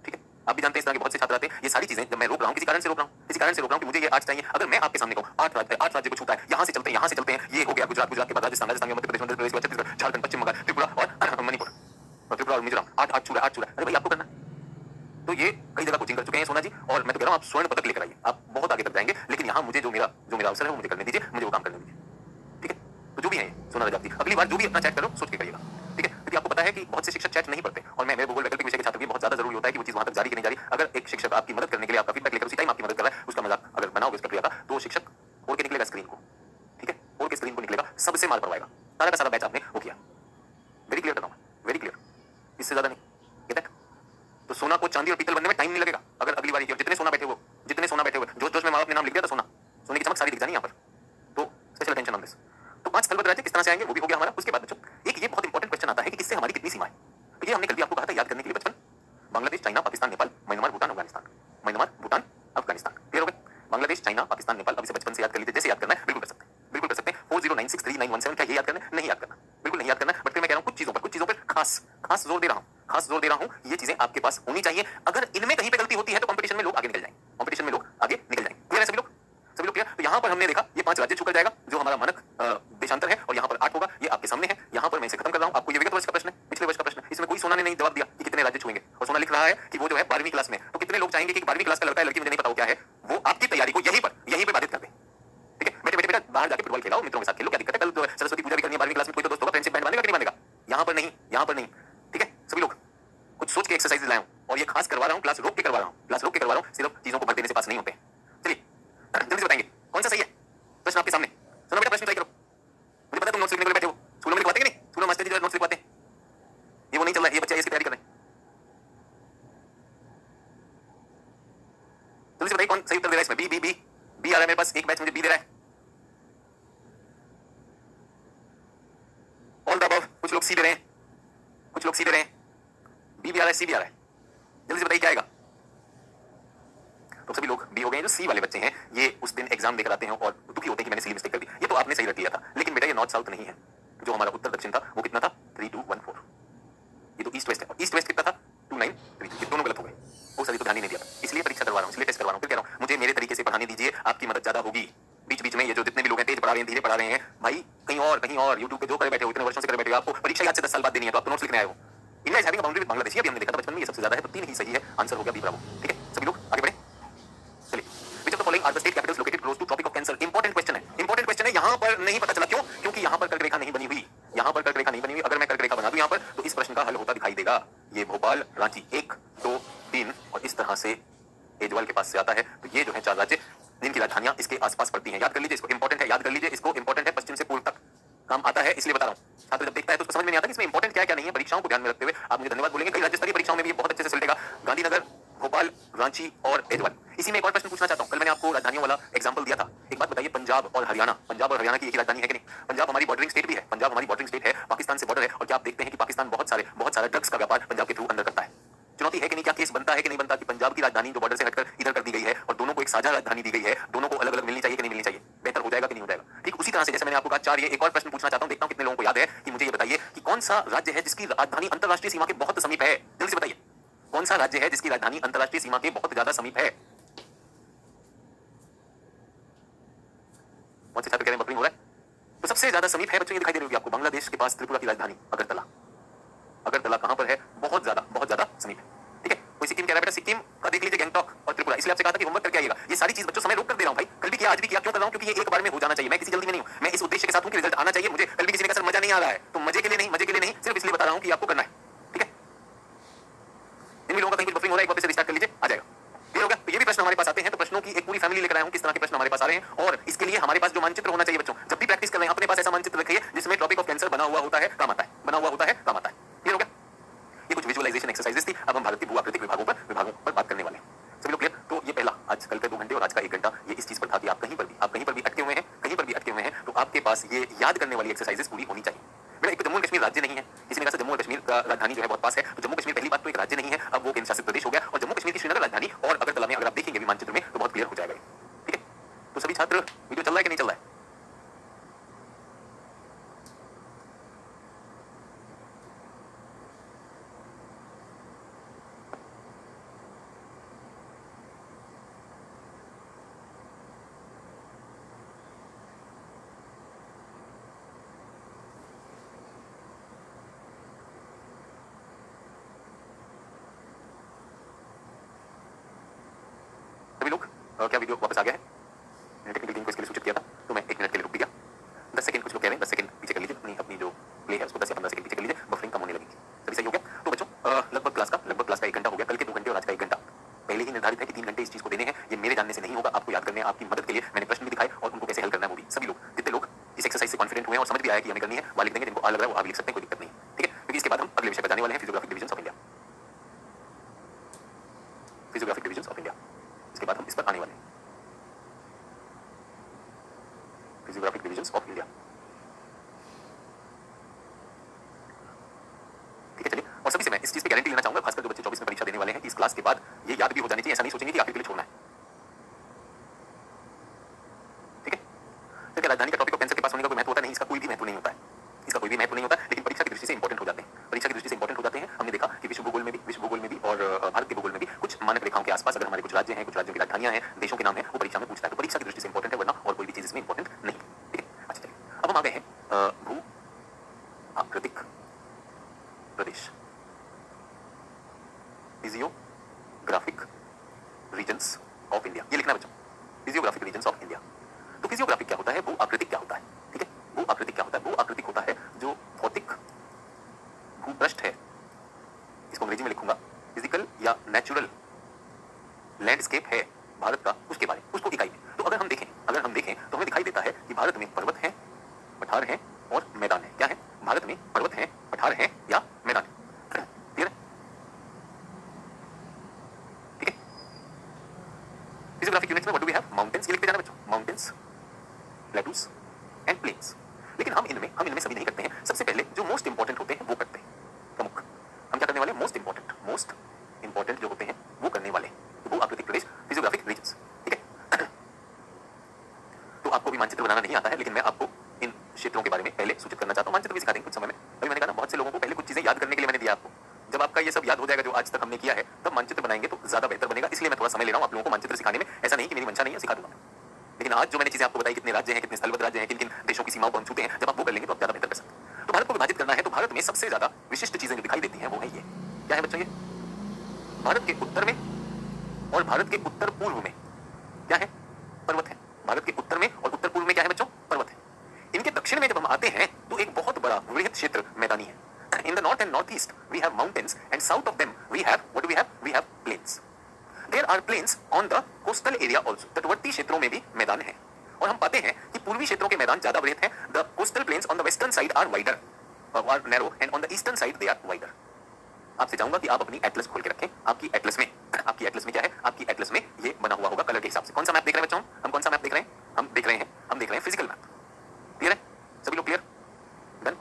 ठीक है, आप भी जानते हैं इस तरह के बहुत से छात्र आते हैं। ये सारी चीजें जब मैं रोक रहा हूँ, किसी कारण से रोक रहा हूँ, किसी कारण से रोक रहा हूँ कि मुझे ये आर्ट्स चाहिए। अगर मैं आपके सामने कहूँ आठ राज्य को छूता है, यहाँ से चलते हैं, यहाँ से चलते हैं, ये हो गया गुजरात, गुजरात के बाद राजस्थान, राजस्थान मध्य प्रदेश, छत्तीसगढ़, झारखंड, पश्चिम बंगाल, त्रिपुरा और मणिपुर, और त्रिपुरा और मिजोरम, आठ छू रहा है। अरे भाई आपको करना है। तो ये कई जगह कोचिंग कर चुके हैं सोना जी, और मैं तो कह रहा हूँ आप स्वर्ण पदक लेकर आइए, आप बहुत आगे तक जाएंगे। लेकिन यहाँ मुझे जो मेरा अवसर है वो मुझे करने दीजिए, मुझे वो काम करने दीजिए, ठीक है। तो जो भी है सोना रजाती, अगली बार जो भी अपना चैट करो सोच के करिएगा, ठीक है। क्योंकि आपको पता है कि बहुत से शिक्षक चैट नहीं पढ़ते, और मैं भूगोल वैकल्पिक विषय के छात्र के बहुत ज्यादा जरूरी होता है कि वो चीज वहां तक जारी की नहीं जा रही। अगर एक शिक्षक आपकी मदद करने के लिए आपका फीडबैक लेकर उसी टाइम आपकी मदद कर रहा है, उसका मजाक अगर बनाओगे इस प्रक्रिया का, तो शिक्षक ओढ़ के निकलेगा स्क्रीन को, ठीक है, ओढ़ के स्क्रीन को निकलेगा, सबसे मार पड़वाएगा। सारा का सारा बैच आपने वो किया। वेरी क्लियर कर रहा हूं, वेरी क्लियर, इससे ज्यादा नहीं। ये तो सोना को चांदी और पीतल बनने में टाइम नहीं लगेगा। अगर अगली बार जितने सोना बैठे हुए, जोश में माँ बाप ने नाम लिख दिया था सोना, सोने की चमक सारी दिख जानी यहाँ पर। तो स्पेशल अटेंशन ऑन दिस। तो 5 स्थलबद्ध राज्य किस तरह से आएंगे वो भी हो गया हमारा। उसके बाद बच्चों एक ये बहुत इंपॉर्टेंट क्वेश्चन आता है कि किससे हमारी कितनी सीमा है। तो ये हमने कल भी आपको कहा था याद करने के लिए बचपन, Bangladesh, China, Pakistan, Nepal, Myanmar, Bhutan, Afghanistan, Myanmar, Bhutan, Afghanistan. Clear हो गया? बांग्लादेश, चाइना, पाकिस्तान, नेपाल। अब इसे बचपन से याद कर लीजिए, जैसे याद करना है बिल्कुल कर सकते हैं, बिल्कुल कर सकते हैं। 40963917 क्या ये याद करना है? नहीं याद करना, बिल्कुल नहीं याद करना। बट फिर मैं कह रहा हूँ कुछ चीजों पर खास जोर दे रहा हूँ, ये चीजें आपके पास होनी चाहिए। अगर इनमें कहीं पे गलती होती है तो कंपटीशन में लोग आगे निकल जाएंगे, क्लियर है सभी लोग क्लियर? तो यहाँ पर हमने देखा ये 5 राज्य छूकर जाएगा, जो हमारा मानक देशांतर है, और यहाँ पर 8 होगा, ये आपके सामने है। यहाँ पर मैं इसे खत्म कर रहा हूँ। आपको ये विगत वर्ष का प्रश्न है, पिछले वर्ष का प्रश्न है, इसमें कोई सोना ने नहीं जवाब दिया कि कितने राज्य छुएंगे, और सोना लिख रहा है कि वो जो है 12वीं क्लास में। तो कितने लोग चाहेंगे कि 12वीं क्लास का लड़का है, लड़की मुझे नहीं पता वो क्या है, वो आपकी तैयारी को यहीं पर बाधित कर दे, ठीक है। बेटे बाहर जाके फुटबॉल खेलाओ, मित्रों के साथ खेलो, क्या दिक्कत है? कल तो सरस्वती पूजा भी करनी है 12वीं क्लास में, कोई तो दोस्त होगा, फ्रेंडशिप बैंड बांधेगा कि नहीं बांधेगा? यहाँ पर नहीं, ठीक है। सभी लोग कुछ सोच के एक्सरसाइज लाया हूँ, और ये खास करवा रहा हूँ, क्लास रोक के करवा रहा हूँ, सिर्फ चीजों को भर देने से पास नहीं होते। चलिए जल्दी से बताएंगे कौन सा सही है प्रश्न आपके सामने। सुनो बेटा, प्रश्न ट्राई करो। मुझे पता है तुम नोट्स लिखने के लिए बैठे हो, स्कूलों में लिखवाते कि नहीं? स्कूलों में मास्टर जी जो नोट्स लिखवाते हैं, ये वो नहीं चल रहा है, ये बच्चे इसकी तैयारी कर रहे हैं। जल्दी से बताइए कौन सही उत्तर दे रहा है इसमें। बी आ रहा है मेरे पास, एक बैच मुझे बी दे रहा है। ऑल द अबव, कुछ लोग सी दे रहे हैं, बी भी आ रहा है, सी भी आ रहा है। जल्दी से बताइए क्या आएगा। तो सभी लोग बी हो गए। जो सी वाले बच्चे हैं ये उस दिन एग्जाम देकर आते हैं और दुखी होते हैं कि मैंने सी मिस्टेक कर दी। ये तो आपने सही रख लिया था, लेकिन बेटा ये नॉर्थ साउथ नहीं है। जो हमारा उत्तर दक्षिण था वो कितना था? 3214। ये तो ईस्ट वेस्ट है, और ईस्ट वेस्ट कितना था? 2932। ये दोनों गलत हो गए। वो सर ये तो ध्यान ही नहीं दिया था, इसलिए परीक्षा करवा रहा हूँ, इसलिए टेस्ट करवा रहा हूँ। फिर कह रहा हूँ मुझे मेरे तरीके से पढ़ाने दीजिए, आपकी मदद ज्यादा होगी। बीच में ये जो जितने भी लोग हैं तेज पढ़ा रहे हैं, धीरे पढ़ा रहे हैं, भाई कहीं और यूट्यूब पे जो करे बैठे हो, इतने वर्षों से करे बैठे हो, आपको परीक्षा याद से 10 साल बाद देनी है, तो आप नोट्स लिखने आए हो। India is having a boundary with Bangladesh, ये भी हमने देखा था बचपन में, ये सबसे ज्यादा है, तो 3 ही सही है, आंसर हो गया बी। ब्रावो, ठीक है। सभी लोग आगे बढ़े। चलिए, which of the following are the state capitals located close to Tropic of Cancer? Important question है। यहाँ पर नहीं पता चला, क्यों? क्योंकि यहाँ पर कर्क रेखा नहीं बनी हुई, अगर मैं कर्क रेखा बना दूं यहाँ पर, तो इस प्रश्न का हल होता दिखाई देगा। ये भोपाल, रांची 1 2 3 और इस तरह से एजवाल के पास से आता है। तो ये जो है 4 राज्य जिनकी राजधानियां इसके आसपास पड़ती हैं। याद कर लीजिए इसको, इंपॉर्टेंट है, याद कर लीजिए इसको, इंपॉर्टेंट है, पश्चिम से पूर्व तक काम आता है, इसलिए बता रहा हूं। छात्र जब देखता है तो उसको समझ में नहीं आता कि इसमें इंपॉर्टेंट क्या नहीं है। परीक्षाओं को ध्यान में रखते हुए आप मुझे धन्यवाद बोलेंगे, कई राज्य स्तरीय परीक्षाओं में भी बहुत अच्छे से सुलझेगा। गांधीनगर, भोपाल, रांची और एजवाल। इसी में एक और प्रश्न पूछना चाहता हूं, कल मैंने आपको राजधानियों वाला एग्जांपल दिया था। एक बात बताइए, पंजाब और हरियाणा की एक ही राजधानी है कि नहीं? पंजाब हमारी बॉर्डरिंग स्टेट भी है, पाकिस्तान से बॉर्डर है, और क्या आप देखते हैं कि पाकिस्तान बहुत सारा ड्रग्स का व्यापार पंजाब के थ्रू अंदर करता है। चुनौती है कि नहीं, क्या केस बनता है कि नहीं बनता कि पंजाब की राजधानी जो बॉर्डर से हटकर इधर कर दी गई है, और दोनों को एक साझा राजधानी दी गई है, दोनों को अलग अलग मिलनी चाहिए कि नहीं मिलनी चाहिए? बेहतर हो जाएगा कि नहीं हो जाएगा? ठीक उसी तरह से जैसे मैंने आपको कहा 4, ये एक और प्रश्न पूछना चाहता हूं, देखता हूं कितने लोगों को याद है कि मुझे ये बताइए कि कौन सा राज्य है जिसकी राजधानी अंतरराष्ट्रीय सीमा के बहुत समीप है। जल्दी से बताइए कौन सा राज्य है जिसकी राजधानी अंतरराष्ट्रीय सीमा के बहुत ज्यादा समीप है? कौन से छात्र कह रहे हैं बफरिंग हो रहा है? तो सबसे ज्यादा समीप है बच्चों, ये दिखाई दे रही होगी आपको, बांग्लादेश के पास त्रिपुरा की राजधानी अगरतला कहां पर है? बहुत ज्यादा समीप है, ठीक है। कोई सिक्किम कह रहा है, बेटा सिक्किम का देख लीजिए, गैंगटॉक और त्रिपुरा। इसलिए आपसे कहा था कि होमवर्क करके आइएगा। ये सारी चीज बच्चों समय रोक कर दे रहा हूं भाई, कल भी किया, आज भी किया, क्यों कर रहा हूं? क्योंकि ये एक बार में हो जाना चाहिए। मैं किसी जल्दी में नहीं हूं, मैं इस उद्देश्य के साथ हूं कि रिजल्ट आना चाहिए। मुझे कल भी किसी ने कहा सर मजा नहीं आ रहा है, तो मजे के लिए नहीं, सिर्फ इसलिए बता रहा हूं कि आपको करना है, ठीक है। इन लोगों का कहीं कुछ बफरिंग हो रहा है, एक वापस से रिस्टार्ट कर लीजिए, आ जाएगा। क्लियर हो गया? तो ये भी प्रश्न हमारे पास आते हैं, तो प्रश्नों की एक पूरी फैमिली लेकर आया हूं, किस तरह के प्रश्न हमारे पास आ रहे हैं, और इसके लिए हमारे पास जो मानचित्र होना चाहिए बच्चों, जब भी प्रैक्टिस कर रहे हैं अपने पास ऐसा मानचित्र रखिए जिसमें ट्रॉपिक ऑफ कैंसर बना हुआ होता है, काम आता है। क्लियर हो गया? ये कुछ विजुअलाइजेशन एक्सरसाइजेस थी। अब हम भारत के भूआकृतिक विभागों पर बात करने वाले हैं। सभी लोग क्लियर? तो ये पहला, आज कल के 2 घंटे और आज का 1 घंटा ये इस चीज पर था कि आप कहीं पर भी अटके हुए हैं, तो आपके पास ये याद करने वाली एक्सरसाइजेस पूरी होनी चाहिए। मेरा एक जम्मू और कश्मीर राज्य नहीं है, किसी ने कहा जम्मू और कश्मीर का राजधानी जो है बहुत पास है, तो जम्मू कश्मीर पहली बात तो एक राज्य नहीं है, अब वो केंद्र शासित प्रदेश हो गया, और जम्मू कश्मीर की श्रीनगर राजधानी और अगरतला में अगर आप देखेंगे भी मानचित्र में तो बहुत क्लियर हो जाएगा, ठीक है। तो सभी छात्र वीडियो चल रहा है कि नहीं चल रहा है? क्या वीडियो वापस आ गया है? मैंने टेक्निकल टीम को इसके लिए सूचित किया था, तो मैं 1 मिनट के लिए रुक भी गया। 10 सेकंड कुछ लोग कह रहे हैं, 10 सेकंड पीछे कर लीजिए, अपनी जो प्ले है उसको 10 या 15 सेकंड पीछे कर लीजिए, बफरिंग कम होने लगेगी। सभी सही हो गया? तो बच्चों लगभग क्लास का 1 घंटा हो गया, कल के 2 घंटे और आज का 1 घंटा पहले ही निर्धारित है कि 3 घंटे इस चीज को देने हैं। ये मेरे जानने से नहीं होगा, आपको याद करने, आपकी मदद के लिए मैंने प्रश्न भी दिखाए और उनको कैसे हल करना है वो भी। सभी लोग, जितने लोग इस एक्सरसाइज से कॉन्फिडेंट हुए हैं और समझ भी आया कि हमें करनी है, वो लिख देंगे, जिनको आ लग रहा है वो आप लिख सकते हैं, कोई दिक्कत नहीं, ठीक है? क्योंकि इसके बाद हम अगले विषय पर जाने वाले हैं, physiographic division of India. Physiographic division of India, इसके बाद हम इस पर आने वाले हैं, फिजियोग्राफिक डिवीजन ऑफ इंडिया। ठीक है, चलिए। और सभी से मैं इस चीज पे गारंटी लेना चाहूंगा, खासकर जो बच्चे 24 में परीक्षा देने वाले हैं, कि इस क्लास के बाद ये याद भी हो जानी चाहिए, ऐसा नहीं सोचेंगे कि आखिर के लिए छोड़ना है। ठीक है? तो क्या राजधानी का टॉपिक और पेंसिल के पास होने का कोई महत्व होता नहीं? इसका कोई भी महत्व नहीं होता है, इसका कोई भी महत्व नहीं होता, लेकिन परीक्षा की दृष्टि से इंपॉर्टेंट हो जाते हैं, परीक्षा की दृष्टि से इंपॉर्टेंट हो जाते हैं। हमने देखा कि विश्व भूगोल में भी और भारत के भूगोल में भी कुछ मानक रेखाओं के आसपास अगर हमारे कुछ राज्य हैं, कुछ राज्यों की राजधानियां हैं, देशों के नाम है, वो परीक्षा में पूछता है, तो परीक्षा की दृष्टि से इंपॉर्टेंट है, वरना और कोई भी चीज इसमें इंपॉर्टेंट नहीं। ठीक है, अच्छा चलिए, अब हम आ गए हैं भू आकृतिक प्रदेश, फिजियोग्राफिक रीजन्स ऑफ इंडिया। ये लिखना बच्चों, फिजियोग्राफिक रीजन्स ऑफ इंडिया। तो फिजियोग्राफिक क्या होता है, भू आकृतिक क्या होता है? ठीक है, भू आकृतिक क्या होता है? भू आकृतिक होता है जो भौतिक भूपृष्ठ है, इसको अंग्रेजी में लिखूंगा, फिजिकल या नेचुरल लैंडस्केप है भारत का, उसके बारे में, उसको इकाई में। तो अगर हम देखें तो हमें दिखाई देता है कि भारत में पर्वत हैं, पठार हैं और मैदान है। क्या है? भारत में पर्वत हैं, पठार हैं या मैदान है। क्लियर है? ठीक है। फिजियोग्राफिक यूनिट्स में what do we have? Mountains, ये लिखते जाना बच्चों, माउंटेन्स, प्लेटूज एंड प्लेन्स। लेकिन हम इनमें सभी नहीं करते हैं। सबसे पहले जो मोस्ट इंपॉर्टेंट होते हैं वो करते हैं, प्रमुख। हम क्या करने वाले हैं? मोस्ट इंपॉर्टेंट जो होते हैं वो करने वाले हैं। तो भू आकृतिक प्रदेश, फिजियोग्राफिक रीजन्स। ठीक है। तो आपको भी मानचित्र बनाना नहीं आता है, लेकिन मैं आपको इन क्षेत्रों के बारे में पहले सूचित करना चाहता हूं। मानचित्र भी सिखा देंगे कुछ समय में। अभी मैंने कहा ना, बहुत से लोगों को पहले कुछ चीजें याद करने के लिए मैंने दिया आपको। जब आपका ये सब याद हो जाएगा जो आज तक हमने किया है, तब मानचित्र बनाएंगे तो ज्यादा बेहतर बनेगा। इसलिए मैं थोड़ा समय ले रहा हूं आप लोगों को मानचित्र सिखाने में। ऐसा नहीं कि मेरी मंशा नहीं है, सिखा दूंगा। लेकिन आज जो मैंने चीजें आपको बताई, कितने राज्य हैं, कितने स्थलबद्ध राज्य हैं, किन किन देशों की सीमाओं को हम छूते हैं, जब आप वो कर लेंगे तो आप ज्यादा बेहतर कर सकते हैं। तो भारत को विभाजित करना है, तो भारत में सबसे ज्यादा विशिष्ट चीजें जो दिखाई देती हैं वो है ये। क्या है बच्चों? ये भारत के उत्तर में और भारत के उत्तर पूर्व में क्या है? पर्वत है। भारत के उत्तर में और उत्तर पूर्व में क्या है बच्चों? पर्वत है। इनके दक्षिण में जब हम आते हैं तो एक बहुत बड़ा वृहद क्षेत्र मैदानी है। In the north and northeast we have mountains and south of them we have what do we have? We have plains. There are plains on the coastal area also. तटवर्ती क्षेत्रों में भी मैदान है। और हम पाते हैं कि पूर्वी क्षेत्रों के मैदान ज्यादा वृहद हैं। The coastal plains on the western side are wider, are narrow, and on the eastern side they are wider. आपसे चाहूंगा कि आप अपनी एटलस खोल के रखें। आपकी एटलस में क्या है? आपकी एटलस में ये बना हुआ होगा कलर के हिसाब से। कौन सा मैप देख रहे हैं बच्चों? हम कौन सा मैप देख रहे हैं? हम देख रहे हैं फिजिकल मैप। क्लियर है? सभी लोग क्लियर? डन?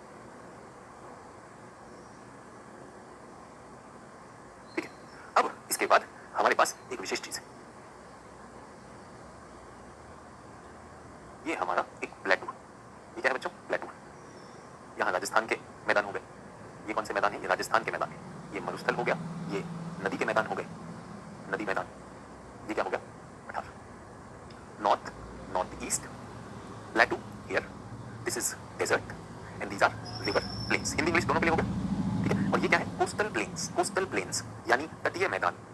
ठीक है। अब इसके बाद हमारे पास एक विशेष चीज है, ये हमारा एक प्लेटू। ये क्या है बच्चों? प्लेटू। यहाँ राजस्थान के मैदान हो गए। ये कौन से मैदान है? ये राजस्थान के मैदान है। ये मरुस्थल हो गया, ये नदी के मैदान हो गए, नदी मैदान। ये क्या हो गया? पठार। North East plateau here, this is desert and these are river plains. Hindi English दोनों के लिए हो गया। ठीक है। और ये क्या है? कोस्टल प्लेन्स यानी तटीय मैदान।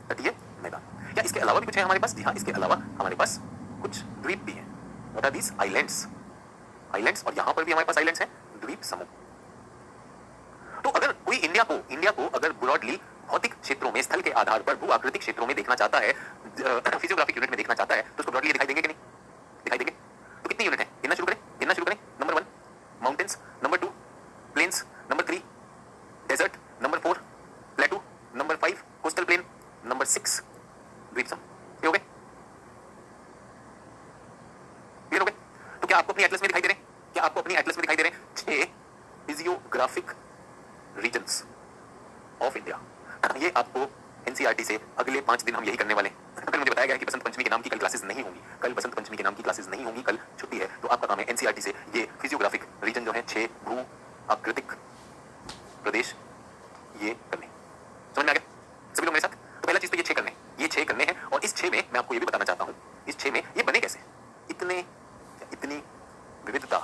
क्या इसके अलावा भी कुछ है हमारे पास? जी हाँ, इसके अलावा हमारे पास कुछ द्वीप भी हैं। What are these? आइलैंड्स। और यहाँ पर भी हमारे पास आइलैंड्स हैं, द्वीप समूह। तो अगर कोई इंडिया को अगर ब्रॉडली भौतिक क्षेत्रों में, स्थल के आधार पर भू आकृतिक क्षेत्रों में देखना चाहता है, फिजियोग्राफिक यूनिट में देखना चाहता है, तो उसको ब्रॉडली दिखाई देंगे कि नहीं? दिखाई देंगे। तो कितनी यूनिट है? गिनना शुरू करें। Number 1 mountains, number 2 plains, number 3 desert, number 4 plateau, number 5 coastal plain, number 6 द्वीप समूह। ये हो गए? क्लियर हो गए? तो क्या आपको अपनी एटलस में दिखाई दे रहे हैं? 6 फिजियोग्राफिक रीजन्स ऑफ इंडिया। ये आपको एनसीईआरटी से अगले 5 दिन हम यही करने वाले हैं। कल मुझे बताया गया कि बसंत पंचमी के नाम की कल क्लासेस नहीं होंगी, कल छुट्टी है। तो आपका काम है एनसीईआरटी से ये फिजियोग्राफिक रीजन जो है 6 भू आकृतिक प्रदेश ये करने। समझ में आ गया सभी लोग मेरे साथ? तो पहला चीज तो ये 6 करने हैं। और इस 6 में मैं आपको ये भी बताना चाहता हूँ, इस 6 में ये बने कैसे? इतनी विविधता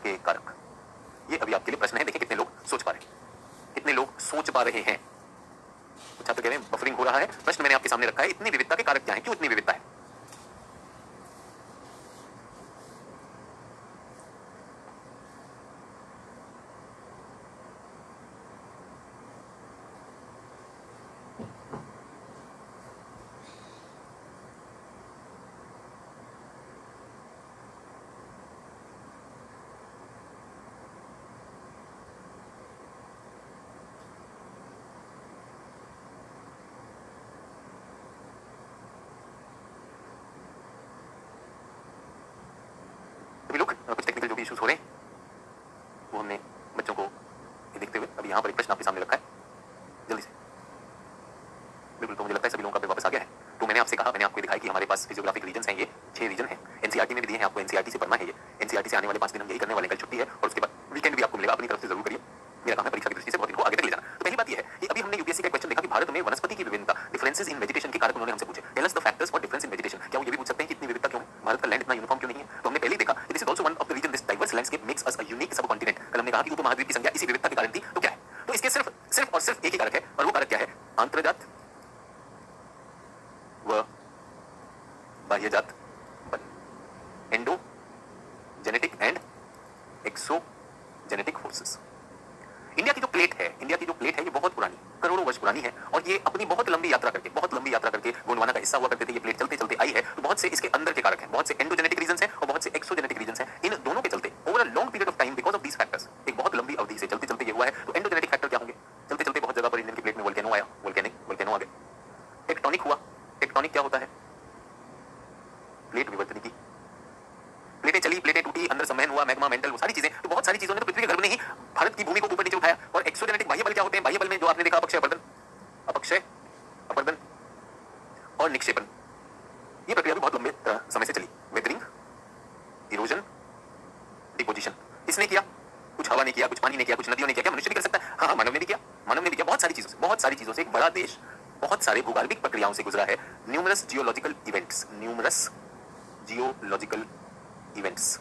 के कारक। ये अभी आपके लिए प्रश्न है। देखिए कितने लोग सोच पा रहे हैं। छात्र कह रहे हैं बफरिंग हो रहा है। प्रश्न मैंने आपके सामने रखा है, इतनी विविधता के कारक क्या है? क्यों इतनी विविधता है? कुछ टेक्निकल जो भी इश्यूज हो रहे हैं वो हमने बच्चों को ये देखते हुए अभी यहाँ पर एक प्रश्न आपके सामने रखा है, जल्दी से। बिल्कुल, तो मुझे लगता है सभी लोगों का पेपर वापस आ गया है। तो मैंने आपसे कहा, मैंने आपको दिखाया कि हमारे पास फिजियोग्राफिक रीजन हैं, ये 6 रीजन हैं। एनसीईआरटी में भी दिए हैं आपको, एनसीईआरटी से पढ़ना है ये। एनसीईआरटी से आने वाले 5 दिन हम यही करने वाले हैं, कल छुट्टी है और उसके बाद वीकेंड भी आपको मिलेगा, अपनी तरफ से जरूर करिए। मेरा काम है परीक्षा की दृष्टि से बहुत इनको आगे तक ले जाना। तो पहली बात ये है कि अभी हमने यूपीएससी का क्वेश्चन देखा कि भारत में वनस्पति की विभिन्नता, डिफरेंसेस इन वेजिटेशन के कारक उन्होंने हमसे पूछे। Tell us the factors for difference in vegetation. क्या वो ये भी पूछ सकते हैं कि इतनी विविधता क्यों है, भारत का लैंड इतना यूनिफॉर्म क्यों नहीं है? तो हमने पहले ही देखा, this is also one of the reason this diverse landscape makes us a unique subcontinent. कल हमने कहा कि उपमहाद्वीप की संख्या इसी विविधता के कारण थी। तो क्या है? तो इसके सिर्फ और सिर्फ एक ही कारक है, और वो कारक क्या है? आंतरजात व बाह्य जात बल, endogenetic and exogenetic forces. India की जो प्लेट है ये बहुत पुरानी, करोड़ों वर्ष पुरानी है, और ये अपनी बहुत लंबी यात्रा करके गोंडवाना का हिस्सा हुआ करते थे। ये प्लेट चलते चलते आई है। तो बहुत से इसके अंदर के कारक हैं, बहुत से एंडोजेनेटिक रीजंस हैं और बहुत से एक्सोजेनेटिक रीजंस हैं। इन दोनों के चलते over a long period of time because of these factors, एक बहुत लंबी अवधि से चलते चलते ये हुआ है। तो एंडोजेनेटिक फैक्टर क्या होंगे? चलते चलते बहुत जगह पर इंडियन की प्लेट में वोल्केनो आया, वोल्केनो आ गए। टेक्टोनिक हुआ। टेक्टोनिक क्या होता है? प्लेट विवर्तन की, प्लेटें चली, प्लेटें टूटी, अंदर संवहन हुआ, मैग्मा, मेंटल, वो सारी चीजें। तो बहुत सारी चीजों ने तो पृथ्वी के गर्भ ने ही भारत की भूमि को ऊपर नीचे उठाया। और एक्सोजेनेटिक बाह्य बल क्या होते हैं? बाह्य बल में जो आपने देखा, अपक्षय अपर्दन और निक्षेपण, ये प्रक्रिया भी बहुत लंबे समय से चली। वेदरिंग, इरोजन, डिपोजिशन, इसने किया, कुछ हवा ने किया, कुछ पानी ने किया, कुछ नदियों ने किया। क्या मनुष्य भी कर सकता है? हाँ, मानव ने भी किया। बहुत सारी चीजों से एक बड़ा देश बहुत सारे भूगर्भिक प्रक्रियाओं से गुजरा है। न्यूमरस जियोलॉजिकल इवेंट्स,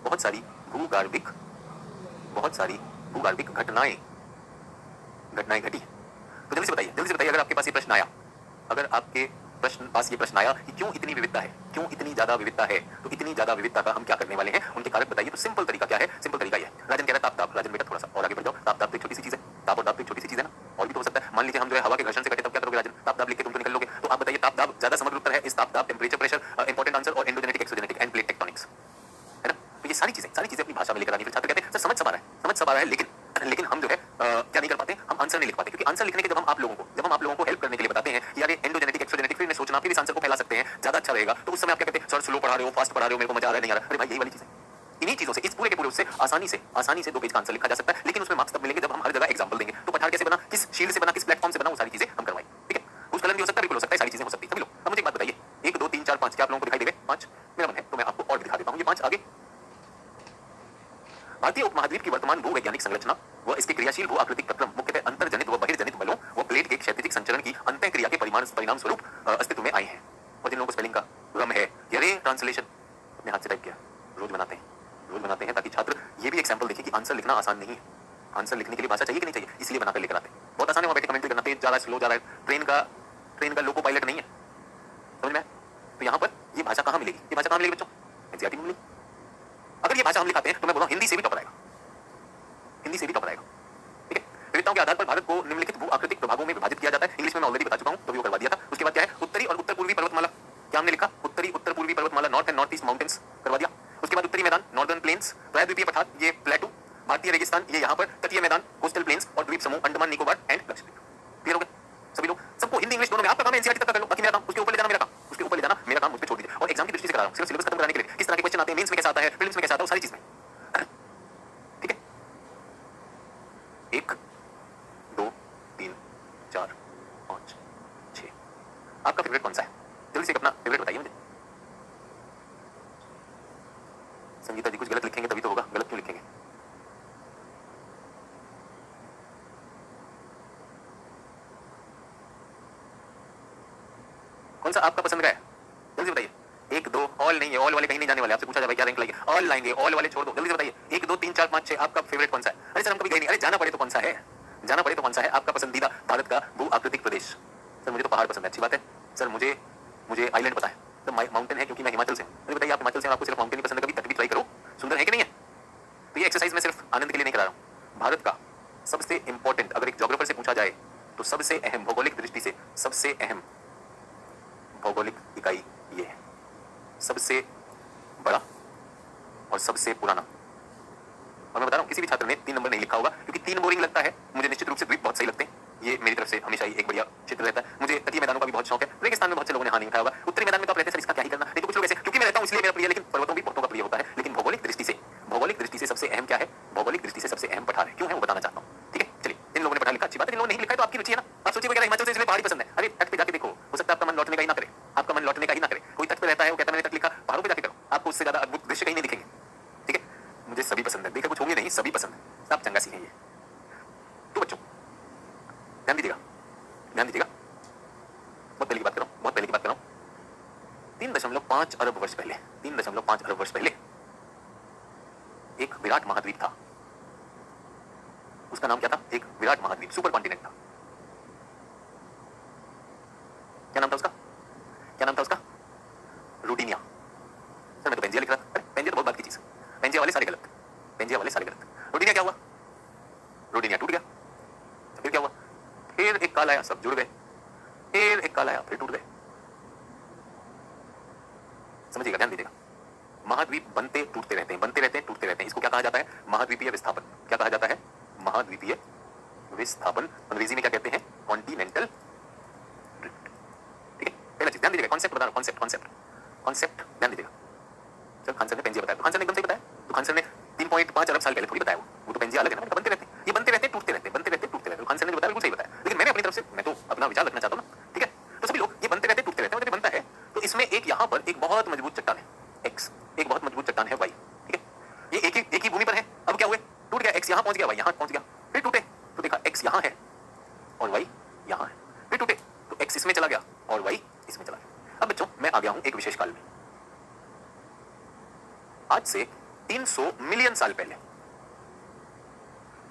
बहुत सारी भूगर्भिक घटनाएं घटी। तो जल्दी से बताइए, अगर आपके पास ये प्रश्न आया, कि क्यों इतनी विविधता है, क्यों इतनी ज्यादा विविधता है, तो इतनी ज्यादा विविधता का हम क्या करने वाले हैं, उनके कारक बताइए। तो सिंपल तरीका क्या है? सिंपल तरीका ये है। राजन कह रहा है ताप। राजन बेटा थोड़ा सा और आगे बढ़ जाओ। ताप तो एक छोटी सी चीज है, ताप और दाब तो एक छोटी सी चीज है ना, और भी तो हो सकता है। मान लीजिए हम जो है हवा के घर्षण से कटे, तब क्या करोगे राजन? ताप लिख के तुम तो निकल लोगे। तो आप बताइए, ताप ज्यादा समग्र उत्तर है। इस ताप टेम्परेचर, प्रेशर इंपॉर्टेंट आंसर, और endogenetic, exogenetic end plate tectonics, है ना? तो ये सारी चीजें अपनी भाषा में लेकर आनी। फिर छात्र कहते हैं सर समझ सब आ रहा है, लेकिन हम जो है क्या नहीं कर पाते, हम आंसर नहीं लिख पाते। क्योंकि आंसर लिखने के जब हम आप लोगों को हेल्प करने के लिए बताते हैं कि यार एंडोजेनेटिक, एक्सोजेनेटिक, फिर सोचना, फिर इस आंसर को फैला सकते हैं, ज्यादा अच्छा रहेगा। तो उस समय आप क्या कहते हैं? सर स्लो पढ़ा रहे हो, फास्ट पढ़ा रहे हो, मेरे को मजा आ रहा है, नहीं आ रहा। अरे भाई, यही वाली चीज है। इन्हीं चीजों से, इस पूरे के पूरे उससे आसानी से 2 पेज का आंसर लिखा जा सकता है। लेकिन उसमें मार्क्स तब मिलेंगे जब हम हर जगह एग्जांपल देंगे। तो पठार कैसे बना, किस शील्ड से बना, किस प्लेटफॉर्म से बना, वो सारी चीजें हम करवाएं। ठीक है? भूस्खलन भी हो सकता है, बिल्कुल हो सकता है, सारी चीजें हो सकती है। सभी लोग अब मुझे एक बात बताइए, 1 2 3 4 5, क्या आप लोगों को दिखाई देंगे? 5 मेरा मन है तो मैं आपको और भी दिखा देता हूँ। ये 5 आगे। भारतीय उपमहाद्वीप की वर्तमान भूवैज्ञानिक संरचना व इसके क्रियाशील भू आकृतिक प्रक्रम मुख्यतः अंतर्जनित व बहिर्जनित बलों व प्लेट के क्षैतिज संचरण की अंतःक्रिया के परिणाम स्वरूप अस्तित्व में आए हैं। और जिन लोगों को स्पेलिंग का गम है, ये ट्रांसलेशन अपने हाथ से टाइप किया, रोज बनाते हैं ताकि छात्र ये भी एक सैंपल देखें कि आंसर लिखना आसान नहीं है। आंसर लिखने के लिए भाषा चाहिए कि नहीं चाहिए, इसलिए बनाकर लेकर आते हैं। बहुत आसान है, वहाँ बैठे कमेंट करना, तेज जा रहा है, स्लो जा रहा है, ट्रेन का लोको पायलट नहीं है, समझ में? तो यहाँ पर ये भाषा कहाँ मिलेगी? ये भाषा कहाँ मिलेगी बच्चों? एनसीईआरटी में मिलेगी। अगर ये भाषा हम लिखाते हैं तो मैं बोल रहा हूँ हिंदी से भी टॉपर आएगा। ठीक है? विविधताओं के आधार पर भारत को निम्नलिखित भू आकृतिक प्रभागों में विभाजित किया जाता है। इंग्लिश में मैं ऑलरेडी बता चुका हूँ, तो भी वो करवा दिया था। उसके बाद क्या है? उत्तरी और उत्तर पूर्वी पर्वतमाला। क्या हमने लिखा? उत्तरी उत्तर पूर्वी पर्वतमाला, north and north east mountains, करवा दिया। उसके बाद उत्तरी मैदान, नॉर्दर्न प्लेन्स, प्रायद्वीपीय पठार, ये प्लेटू, भारतीय रेगिस्तान, ये यहाँ पर तटीय मैदान, कोस्टल प्लेन्स और द्वीप समूह, अंडमान निकोबार एंड लक्षद्वीप। क्लियर हो गया सभी लोग? सबको हिंदी इंग्लिश दोनों में। आपका काम है एनसीईआरटी तक कर लो, बाकी मेरा काम उसके ऊपर ले जाना, मेरा काम मुझ पे छोड़ दीजिए। और एग्जाम की दृष्टि से करा रहा हूँ, सिर्फ सिलेबस खत्म कराने के लिए। किस तरह के क्वेश्चन आते हैं, मेंस में कैसा आता है, प्रीलिम्स में कैसा आता है, सारी चीज में। ठीक है? 1 2 3 4 5 6। आपका फेवरेट कौन सा है? जल्दी से अपना फेवरेट बताइए मुझे। संगीता जी कुछ गलत लिखेंगे तभी तो होगा, गलत क्यों लिखेंगे? कौन सा आपका पसंद का है? जल्दी बताइए। 1 2, ऑल नहीं है, ऑल वाले कहीं नहीं जाने वाले। आपसे पूछा जाए क्या रैंक लाइए, ऑल लाएंगे, ऑल वाले छोड़ दो। जल्दी से बताइए 1 2 3 4 5 6 आपका फेवरेट कौन सा है? अरे सर हम कभी गए नहीं। अरे जाना पड़े तो कौन सा है? आपका पसंदीदा भारत का भू आकृतिक प्रदेश? सर मुझे तो पहाड़ पसंद है। अच्छी बात है सर, मुझे आइलैंड पता है। तो माउंटेन है क्योंकि मैं हिमाचल से हूँ। अरे बताइए आप हिमाचल से, आपको सिर्फ माउंटेन ही पसंद है, कभी तट भी ट्राई करो, सुंदर है कि नहीं है? तो ये एक्सरसाइज मैं सिर्फ आनंद के लिए नहीं करा रहा हूँ। भारत का सबसे इंपॉर्टेंट, अगर एक ज्योग्राफर से पूछा जाए तो सबसे अहम, भौगोलिक दृष्टि से सबसे अहम भौगोलिक इकाई ये है, सबसे बड़ा और सबसे पुराना। और मैं बता रहा हूँ किसी भी छात्र ने 3 नंबर नहीं लिखा होगा, क्योंकि 3 बोरिंग लगता है मुझे। निश्चित रूप से द्वीप बहुत सही लगते हैं, ये मेरी तरफ से हमेशा ही एक बढ़िया चित्र रहता है। मुझे तटीय मैदानों का भी बहुत शौक है। रेगिस्तान में बहुत से लोगों ने हाँ नहीं उठाया होगा। उत्तरी मैदान में तो आप रहते हैं सर, इसका क्या ही करना, नहीं तो कुछ लोग ऐसे, क्योंकि मैं रहता हूँ इसलिए मेरा प्रिय, लेकिन पर्वतों भी बहुतों का प्रिय होता है। लेकिन भौगोलिक दृष्टि से ध्यान दीजिएगा, ध्यान दीजिएगा, बहुत पहले की बात कर रहा हूँ, बहुत पहले की बात कर रहा हूँ। 3.5 अरब वर्ष पहले, 3.5 अरब वर्ष पहले एक विराट महाद्वीप था। उसका नाम क्या था? एक विराट महाद्वीप, सुपर कॉन्टिनेंट था। क्या नाम था उसका? क्या नाम था उसका? रोडिनिया। सर मैं तो पेंजिया लिख रहा था। अरे पेंजिया तो बहुत बात की चीज है, पेंजिया वाले सारे गलत, पेंजिया वाले सारे गलत। रोडिनिया क्या हुआ? रोडिनिया टूट गया। फिर क्या हुआ? फिर एक काल आया, सब जुड़ गए। फिर एक काल आया, फिर टूट गए। समझिएगा, ध्यान दीजिएगा। महाद्वीप बनते टूटते रहते हैं, बनते रहते हैं, टूटते रहते हैं। इसको क्या कहा जाता है? महाद्वीपीय विस्थापन। क्या कहा जाता है? महाद्वीपीय विस्थापन। अंग्रेजी में क्या कहते हैं? Continental drift. ठीक है, पहला चीज ध्यान दीजिएगा, कॉन्सेप्ट बता रहा हूं, कॉन्सेप्ट कॉन्सेप्ट कॉन्सेप्ट ध्यान दीजिएगा। सर खान सर ने पेंजिया बताया, तो खान सर ने एकदम सही बताया। तो खान सर ने 3.5 अरब साल पहले थोड़ी बताया, वो तो पेंजिया अलग है ना, बनते रहते हैं, ये बनते रहते हैं, टूटते रहते हैं, बनते रहते हैं, टूटते रहते हैं। खान सर ने जो बताया बिल्कुल सही बताया, लेकिन मैंने अपनी तरफ से, मैं तो अपना विचार रखना चाहता हूं ना। ठीक है, तो सभी लोग ये बनते रहते हैं, टूटते रहते हैं, मतलब बनता है तो इसमें एक यहाँ पर एक बहुत मजबूत चट्टान है एक्स, एक बहुत मजबूत चट्टान है वाई। ठीक है, ये एक ही भूमि पर है। अब क्या हुए? टूट गया, एक्स यहाँ पहुंच गया, वाई यहाँ पहुंच गया, फिर टूटे तो देखा एक्स यहाँ है और वाई यहाँ है, फिर टूटे तो एक्स इसमें चला गया और वाई इसमें चला गया। अब बच्चों मैं आ गया हूं एक विशेष काल में। आज से 300 मिलियन साल पहले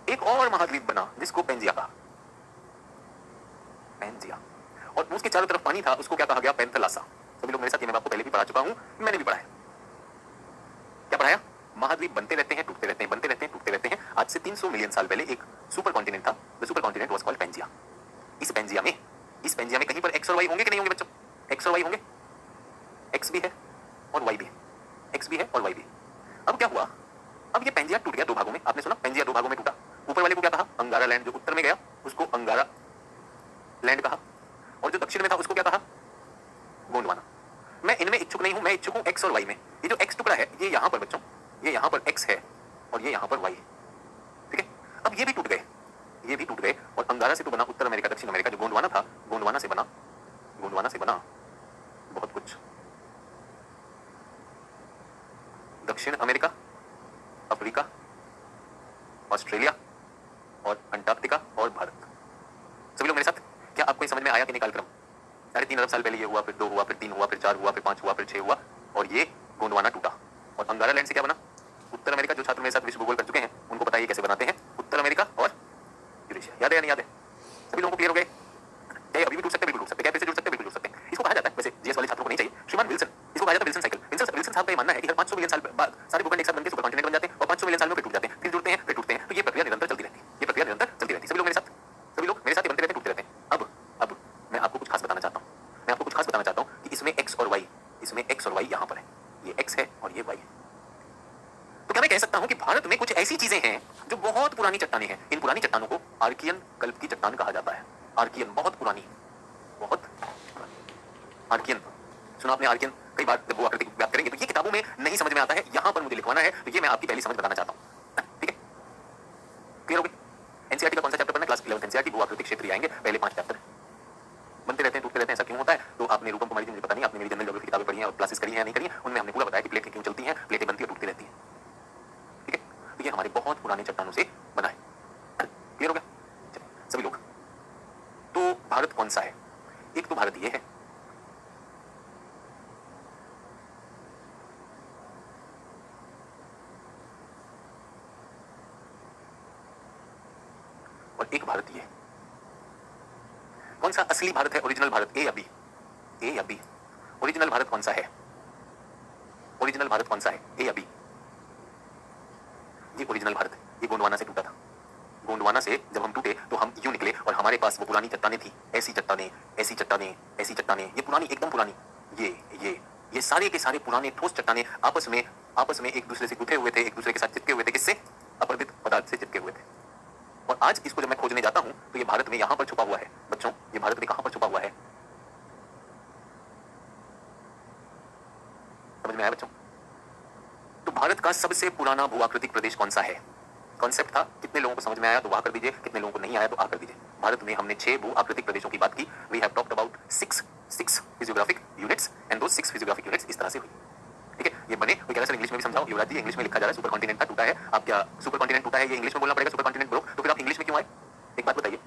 एक और महाद्वीप बना जिसको पेंजिया कहा, पेंजिया। और उसके चारों तरफ पानी था, उसको क्या कहा गया? पेंथलासा। सभी लोग मेरे साथ, ये मैं आपको पहले भी पढ़ा चुका हूं, मैंने भी पढ़ा है। क्या पढ़ाया? महाद्वीप बनते रहते हैं, टूटते रहते हैं, बनते रहते हैं, टूटते रहते हैं। आज से 300 मिलियन साल पहले एक सुपर कॉन्टिनेंट था, the supercontinent was called Pangaea. इस पेंजिया में कहीं पर एक्स और वाई होंगे कि नहीं होंगे बच्चों? एक्स और वाई होंगे, एक्स भी है और वाई भी है, एक्स भी है और वाई भी है। अब क्या हुआ? अब ये पेंजिया टूट गया दो भागों में। आपने सुना पेंजिया दो भागों में टूटा। ऊपर वाले को क्या कहा? अंगारा लैंड, जो उत्तर में गया उसको अंगारा लैंड कहा, और जो दक्षिण में था उसको क्या कहा? गोंडवाना। मैं इनमें इच्छुक नहीं हूं, मैं इच्छुक हूं एक्स और वाई में। ये जो एक्स टुकड़ा है ये यहां पर बच्चों, ये यहां पर एक्स है और ये यहां पर वाई है। ठीक है, अब ये भी टूट गए, ये भी टूट गए, और अंगारा से तो बना उत्तर अमेरिका, दक्षिण अमेरिका। जो गोंडवाना था, गोंडवाना से बना बहुत कुछ। दक्षिण अमेरिका, अफ्रीका, ऑस्ट्रेलिया और अंटार्कटिका और भारत। सभी लोग मेरे साथ, क्या आपको समझ में आया कि नहीं कालक्रम? 3.5 अरब साल पहले ये हुआ, फिर 2 हुआ, फिर 3 हुआ, फिर 4 हुआ, फिर 5 हुआ, फिर 6 हुआ, और ये गोंडवाना टूटा। और अंगारा लैंड से क्या बना? उत्तर अमेरिका। जो छात्र मेरे साथ विश्व भूगोल कर चुके हैं उनको बताइए कैसे बनाते हैं उत्तर अमेरिका और यूरेशिया। याद है या नहीं याद है? सभी लोगों को क्लियर हो गए? क्या अभी भी टूट सकते हैं? बिल्कुल टूट सकते हैं। क्या फिर से जुड़ सकते हैं? बिल्कुल जुड़ सकते हैं। इसको कहा जाता है, वैसे जीएस वाले छात्रों को नहीं चाहिए, श्रीमान विल्सन, इसको कहा जाता है विल्सन साइकिल। विल्सन साहब का ये मानना है कि हर 500 मिलियन साल बाद सारे भूखंड एक साथ बनकर सुपर कॉन्टिनेंट बन जाते हैं और 500 मिलियन साल में फिर टूट जाते हैं, फिर जुड़ते हैं, फिर टूटते हैं। तो ये प्रक्रिया निरंतर चलती रहती है, ये प्रक्रिया निरंतर चलती रहती है। सभी लोग मेरे साथ, सभी लोग मेरे साथ ये बनते रहते हैं, टूटते रहते हैं। अब मैं आपको कुछ खास बताना चाहता हूँ, मैं आपको कुछ खास बताना चाहता हूँ कि इसमें एक्स और वाई, इसमें एक्स और वाई यहाँ पर है, ये एक्स है और ये वाई है। तो क्या मैं कह सकता हूं कि भारत में कुछ ऐसी चीजें हैं जो बहुत पुरानी चट्टानें हैं। इन पुरानी चट्टानों को आर्कियन कल्प की चट्टान कहा जाता है। आर्कियन, बहुत पुरानी, बहुत पुरानी। आर्कियन सुना आपने? आर्कियन कई बार जब वो आकृति की बात करेंगे तो ये किताबों में नहीं समझ में आता है, यहां पर मुझे लिखवाना है, तो ये मैं आपकी पहली समझ बताना चाहता हूं। ठीक है, क्लियर हो गई? एनसीईआरटी का कौन सा चैप्टर पढ़ना? क्लास 11 एनसीईआरटी भू आकृतिक क्षेत्र आएंगे, पहले 5 चैप्टर बनते रहते हैं, टूटते रहते हैं। ऐसा क्यों होता है? तो आपने रूपम कुमारी जी, मुझे पता नहीं, आपने मेरी जनरल ज्योग्राफी किताबें पढ़ी हैं और क्लासेस करी हैं या नहीं करी हैं, उनमें हमने पूरा बताया कि प्लेटें क्यों चलती हैं, प्लेटें बनती और टूटती रहती हैं। ठीक है, तो ये हमारे बहुत पुराने चट्टानों से बना है। क्लियर हो गया? चलिए सभी लोग, तो भारत कौन सा है? एक तो भारत ये है, और एक भारत ये। कौन सा असली भारत है? ओरिजिनल भारत, ए या बी? ए या बी? ओरिजिनल भारत कौन सा है? ओरिजिनल भारत कौन सा है? ए या बी? ये ओरिजिनल भारत है, ये गोंडवाना से टूटा था। गोंडवाना से जब हम टूटे तो हम यूं निकले और हमारे पास वो पुरानी चट्टानें थी, ऐसी चट्टानें, ऐसी चट्टानें, ऐसी चट्टानें, ये पुरानी, एकदम पुरानी, ये सारे के सारे पुराने ठोस चट्टानें आपस में एक दूसरे से गुथे हुए थे, एक दूसरे के साथ चिपके हुए थे। किससे? अपरदित पदार्थ से चिपके हुए थे। और आज इसको जब मैं खोजने जाता हूं तो ये भारत में यहां पर छुपा हुआ है। बच्चों, ये भारत में कहां पर छुपा हुआ है? समझ में आया बच्चों? तो भारत का सबसे पुराना भू-आकृतिक प्रदेश कौन सा है? कॉन्सेप्ट था, कितने लोगों को समझ में आया तो वाह कर दीजिए, कितने लोगों को नहीं आया तो आ कर दीजिए। भारत में हमने 6 भू-आकृतिक प्रदेशों की बात की। We have talked about 6 physiographic units and those 6 physiographic units इस तरह से हुई। ठीक है, ये बने। कोई कह रहा है सर इंग्लिश में भी समझाओ। युवराज जी, इंग्लिश में लिखा जा रहा है सुपर कॉन्टिनेंट था, टूटा है। आप क्या सुपर कॉन्टिनेंट टूटा है ये इंग्लिश में बोलना पड़ेगा? सुपर कॉन्टिनेंट ब्रोक, तो फिर आप इंग्लिश में क्यों आए? एक बात बताइए,